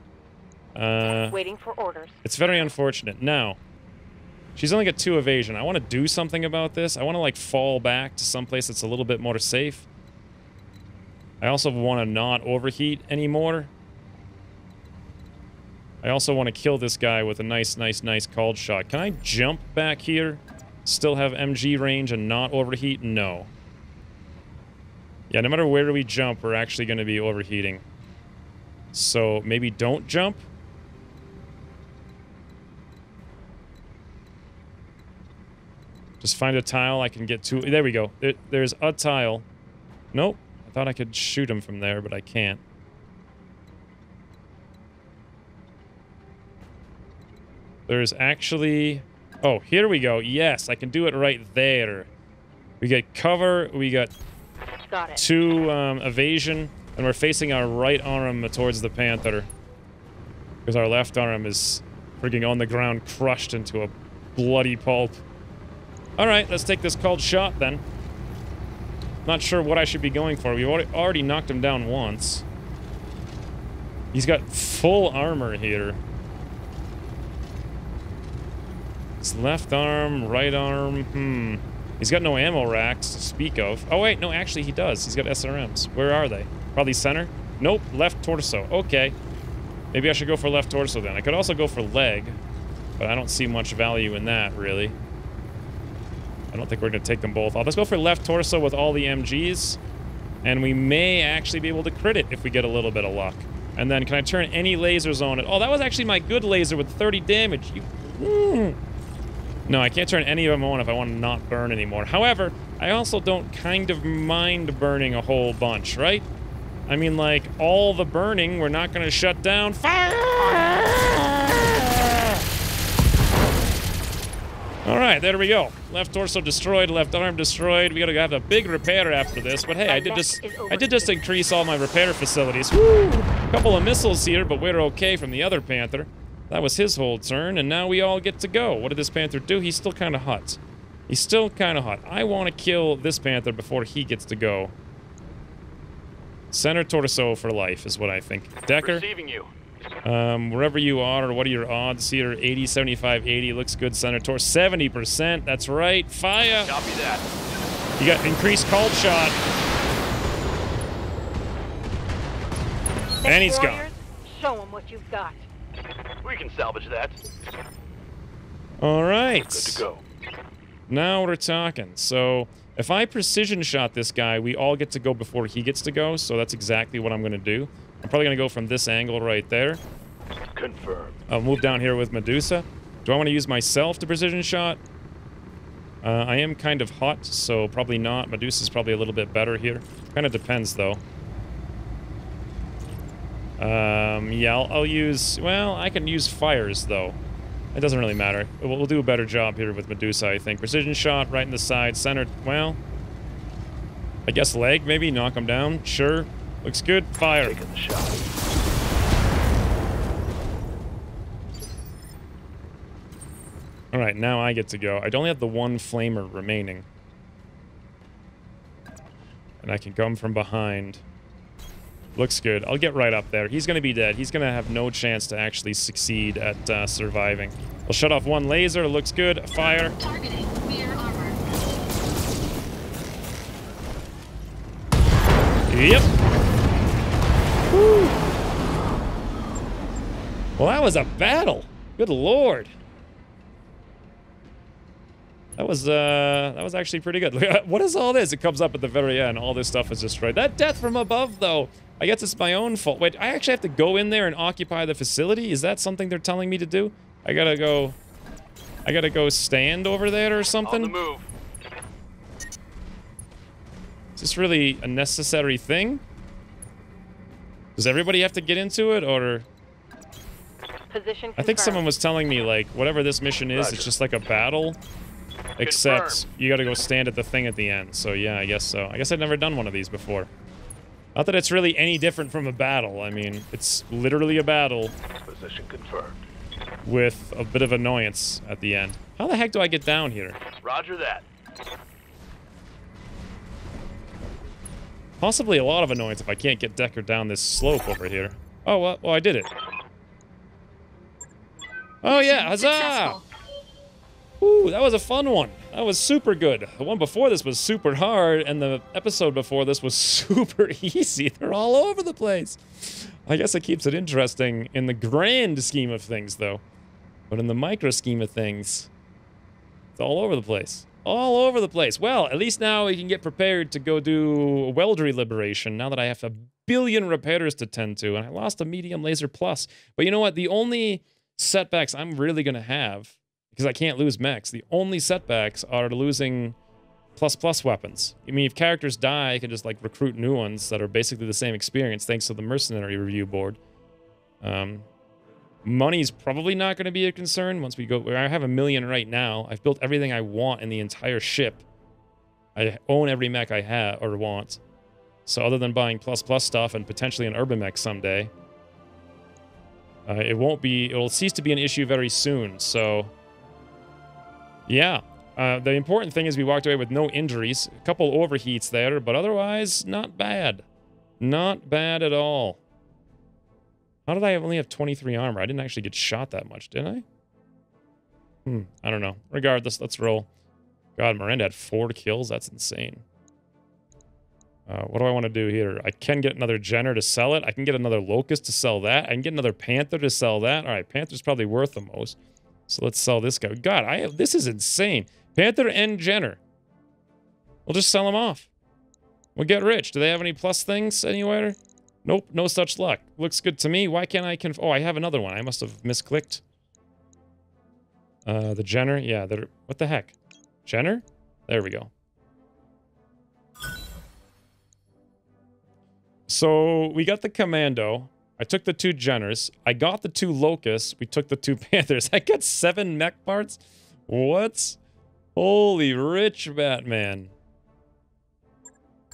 Waiting for orders. It's very unfortunate. Now, she's only got 2 evasion. I want to do something about this. I want to, like, fall back to someplace that's a little bit more safe. I also want to not overheat anymore. I also want to kill this guy with a nice called shot. Can I jump back here? Still have MG range and not overheat? No. Yeah, no matter where we jump, we're actually going to be overheating. So maybe don't jump. Just find a tile I can get to. There we go. There's a tile. Nope. I thought I could shoot him from there, but I can't. There's actually... Oh, here we go. Yes, I can do it right there. We get cover. We got 2 evasion. And we're facing our right arm towards the Panther. Because our left arm is freaking on the ground, crushed into a bloody pulp. Alright, let's take this cold shot then. Not sure what I should be going for. We've already knocked him down once. He's got full armor here. His left arm, right arm, He's got no ammo racks to speak of. Oh wait, no, actually he does. He's got SRMs. Where are they? Probably center? Nope, left torso. Okay. Maybe I should go for left torso then. I could also go for leg, but I don't see much value in that, really. I don't think we're going to take them both off. Let's go for left torso with all the MGs, and we may actually be able to crit it if we get a little bit of luck. And then, can I turn any lasers on it? Oh, that was actually my good laser with 30 damage. No, I can't turn any of them on if I want to not burn anymore. However, I also don't kind of mind burning a whole bunch, right? I mean, like, all the burning, we're not going to shut down. Fire! All right, there we go. Left torso destroyed, left arm destroyed. We gotta have a big repair after this. But hey, I did just increase all my repair facilities. Woo! A couple of missiles here, but we're okay from the other Panther. That was his whole turn, and now we all get to go. What did this Panther do? He's still kind of hot. He's still kind of hot. I want to kill this Panther before he gets to go. Center torso for life is what I think. Decker. Receiving you. Wherever you are, what are your odds here? 80, 75, 80. Looks good, Center torso. 70%. That's right. Fire. Copy that. You got increased cold shot. And he's gone. Show him what you've got. We can salvage that. All right. Good to go. Now we're talking. So, if I precision shot this guy, we all get to go before he gets to go. So that's exactly what I'm going to do. I'm probably going to go from this angle right there. Confirmed. I'll move down here with Medusa. Do I want to use myself to precision shot? I am kind of hot, so probably not. Medusa's probably a little bit better here. Kind of depends, though. Yeah, I'll use... Well, I can use fires, though. It doesn't really matter. We'll do a better job here with Medusa, I think. Precision shot, right in the side, center. Well, I guess leg, maybe. Knock him down. Sure. Looks good. Fire. Taking the shot. Alright, now I get to go. I only have the one flamer remaining. And I can come from behind. Looks good. I'll get right up there. He's going to be dead. He's going to have no chance to actually succeed at surviving. I'll shut off one laser. Looks good. Fire. Targeting rear armor. Yep. Woo. Well, that was a battle. Good lord. That was actually pretty good. What is all this? It comes up at the very end. All this stuff is destroyed. That death from above, though. I guess it's my own fault. Wait, I actually have to go in there and occupy the facility? Is that something they're telling me to do? I gotta go stand over there or something? On the move. Is this really a necessary thing? Does everybody have to get into it, or... Position I think someone confirmed. was telling me, like, whatever this mission is, it's just like a battle. Except Confirmed. you gotta go stand at the thing at the end. So yeah, I guess so. I guess I'd never done one of these before. Not that it's really any different from a battle. I mean, it's literally a battle Position confirmed. with a bit of annoyance at the end. How the heck do I get down here? Roger that. Possibly a lot of annoyance if I can't get Decker down this slope over here. Oh, well, I did it. Oh yeah, huzzah! Successful. Ooh, that was a fun one. That was super good. The one before this was super hard, and the episode before this was super easy. They're all over the place. I guess it keeps it interesting in the grand scheme of things, though. But in the micro scheme of things, it's all over the place. All over the place. Well, at least now we can get prepared to go do Weldry Liberation, now that I have 1 billion repairs to tend to, and I lost a medium laser plus. But you know what? The only setbacks I'm really going to have, because I can't lose mechs, the only setbacks are losing ++ weapons. I mean, if characters die, I can just, like, recruit new ones that are basically the same experience, thanks to the mercenary review board. Money's probably not going to be a concern once we go... I have 1 million right now. I've built everything I want in the entire ship. I own every mech I have, or want. So other than buying ++ stuff and potentially an urban mech someday, It'll cease to be an issue very soon, so... Yeah. The important thing is we walked away with no injuries. A couple overheats there, but otherwise, not bad. Not bad at all. How did I only have 23 armor? I didn't actually get shot that much, did I? I don't know. Regardless, let's roll. God, Miranda had 4 kills? That's insane. What do I want to do here? I can get another Jenner to sell it. I can get another Locust to sell that. I can get another Panther to sell that. All right, Panther's probably worth the most. So let's sell this guy. God, this is insane. Panther and Jenner. We'll just sell them off. We'll get rich. Do they have any plus things anywhere? Nope, no such luck. Looks good to me. Why can't I Oh, I have another one. I must have misclicked. The Jenner. Yeah, what the heck? Jenner? There we go. So, we got the Commando. I took the 2 Jenners. I got the 2 Locusts. We took the 2 Panthers. I got 7 mech parts? What? Holy rich Batman.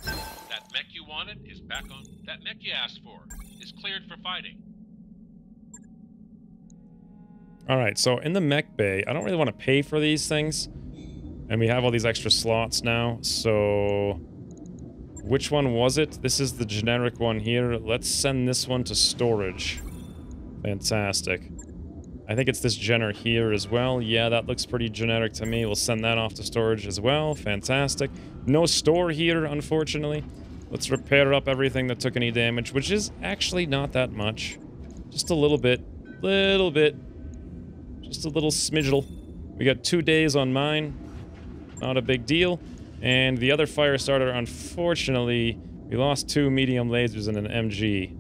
That mech you wanted is back on. That mech you asked for is cleared for fighting. Alright, so in the mech bay, I don't really want to pay for these things. And we have all these extra slots now, so... Which one was it? This is the generic one here. Let's send this one to storage. Fantastic. I think it's this Jenner here as well. Yeah, that looks pretty generic to me. We'll send that off to storage as well. Fantastic. No store here, unfortunately. Let's repair up everything that took any damage, which is actually not that much. Just a little bit. Little bit. Just a little smidgel. We got 2 days on mine. Not a big deal. And the other fire starter, unfortunately, we lost 2 medium lasers and an MG.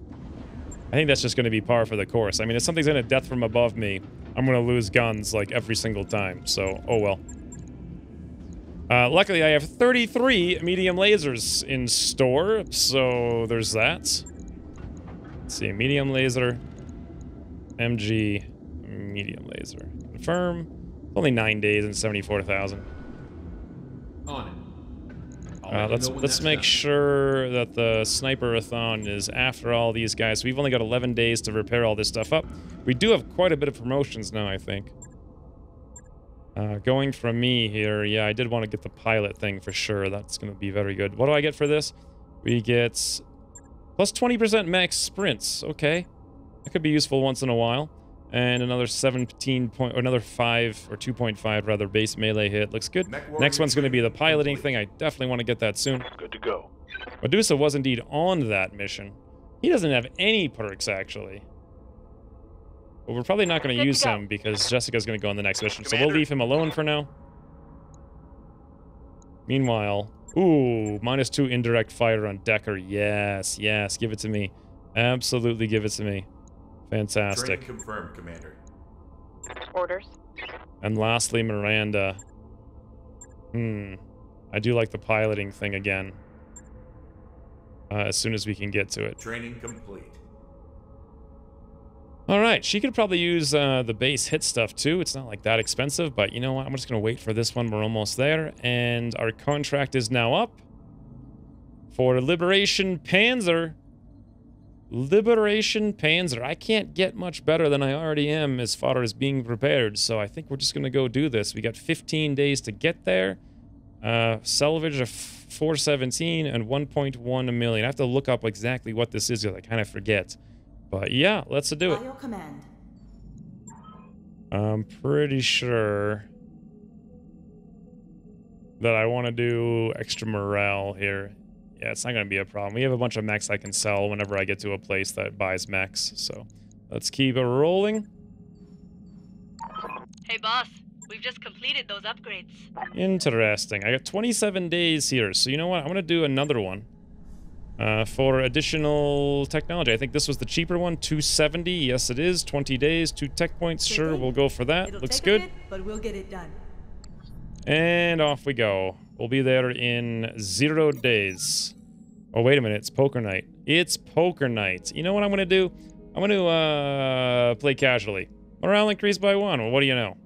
I think that's just going to be par for the course. I mean, if something's in a death from above me, I'm going to lose guns, like, every single time. So, oh well. Luckily, I have 33 medium lasers in store, so there's that. Let's see, medium laser, MG, medium laser. Confirm. Only 9 days and 74,000. On it. Let's make sure that the sniper-a-thon is after all these guys. So we've only got 11 days to repair all this stuff up. We do have quite a bit of promotions now, I think. Going from me here, yeah, I did want to get the pilot thing for sure. That's going to be very good. What do I get for this? We get plus 20% max sprints. Okay. That could be useful once in a while. And another 5 or 2.5 rather base melee hit. Looks good. Next one's going to be the piloting thing. I definitely want to get that soon. Good to go. Medusa was indeed on that mission. He doesn't have any perks actually. But we're probably not going to use him because Jessica's going to go on the next mission. So we'll leave him alone for now. Meanwhile, ooh, -2 indirect fire on Decker. Yes, yes, give it to me. Absolutely give it to me. Fantastic. Training confirmed, Commander. Orders. And lastly, Miranda. I do like the piloting thing again. As soon as we can get to it. Training complete. Alright, she could probably use the base hit stuff too. It's not like that expensive, but you know what? I'm just going to wait for this one. We're almost there. And our contract is now up. For Liberation Panzer. Liberation Panzer. I can't get much better than I already am as far as being prepared, so I think we're just going to go do this. We got 15 days to get there. Salvage of 417 and 1.1 million. I have to look up exactly what this is because I kind of forget. But yeah, let's do it. I'm pretty sure that I want to do extra morale here. Yeah, it's not going to be a problem. We have a bunch of mechs I can sell whenever I get to a place that buys mechs. So let's keep it rolling. Hey, boss. We've just completed those upgrades. Interesting. I got 27 days here. So you know what? I'm going to do another one. For additional technology. I think this was the cheaper one. 270. Yes, it is. 20 days. 2 tech points. Sure, we'll go for that. Looks good. But we'll get it done. And off we go. We'll be there in 0 days. Oh, wait a minute. It's poker night. It's poker night. You know what I'm going to do? I'm going to play casually. Morale increased by 1. Well, what do you know?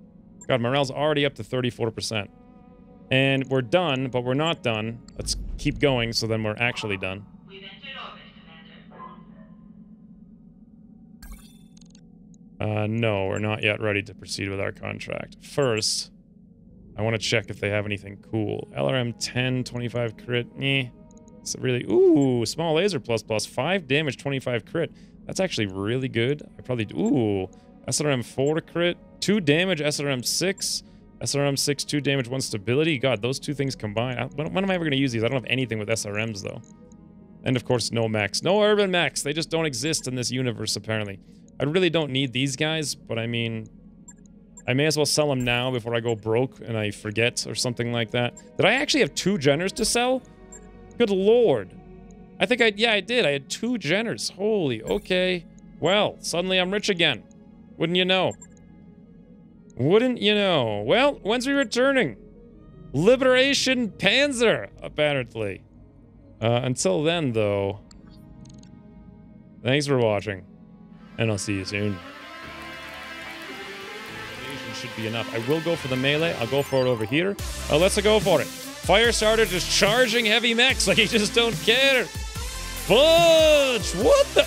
God, morale's already up to 34%. And we're done, but we're not done. Let's keep going so then we're actually done. We've entered orbit, No, we're not yet ready to proceed with our contract. First, I want to check if they have anything cool. LRM 10, 25 crit. It's really... Ooh, small laser plus 5 damage, 25 crit. That's actually really good. I probably... Ooh, SRM 4 crit, 2 damage, SRM 6. SRM 6, 2 damage, 1 stability. God, those two things combined. When am I ever going to use these? I don't have anything with SRMs, though. And, of course, no mechs. No urban mechs. They just don't exist in this universe, apparently. I really don't need these guys, but I mean... I may as well sell them now before I go broke and I forget or something like that. Did I actually have 2 Jenners to sell? Good lord. I think yeah, I did. I had 2 Jenners. Holy, okay. Well, suddenly I'm rich again. Wouldn't you know? Wouldn't you know? Well, when's we returning? Liberation Panzer, apparently. Until then, though, thanks for watching, and I'll see you soon. Should be enough. I will go for the melee. I'll go for it over here. Let's go for it. Firestarter just charging heavy mechs like he just don't care. Fudge! What the?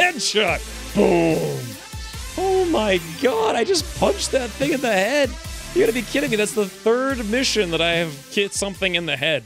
Headshot! Boom! Oh my god, I just punched that thing in the head. You gotta be kidding me. That's the 3rd mission that I have hit something in the head.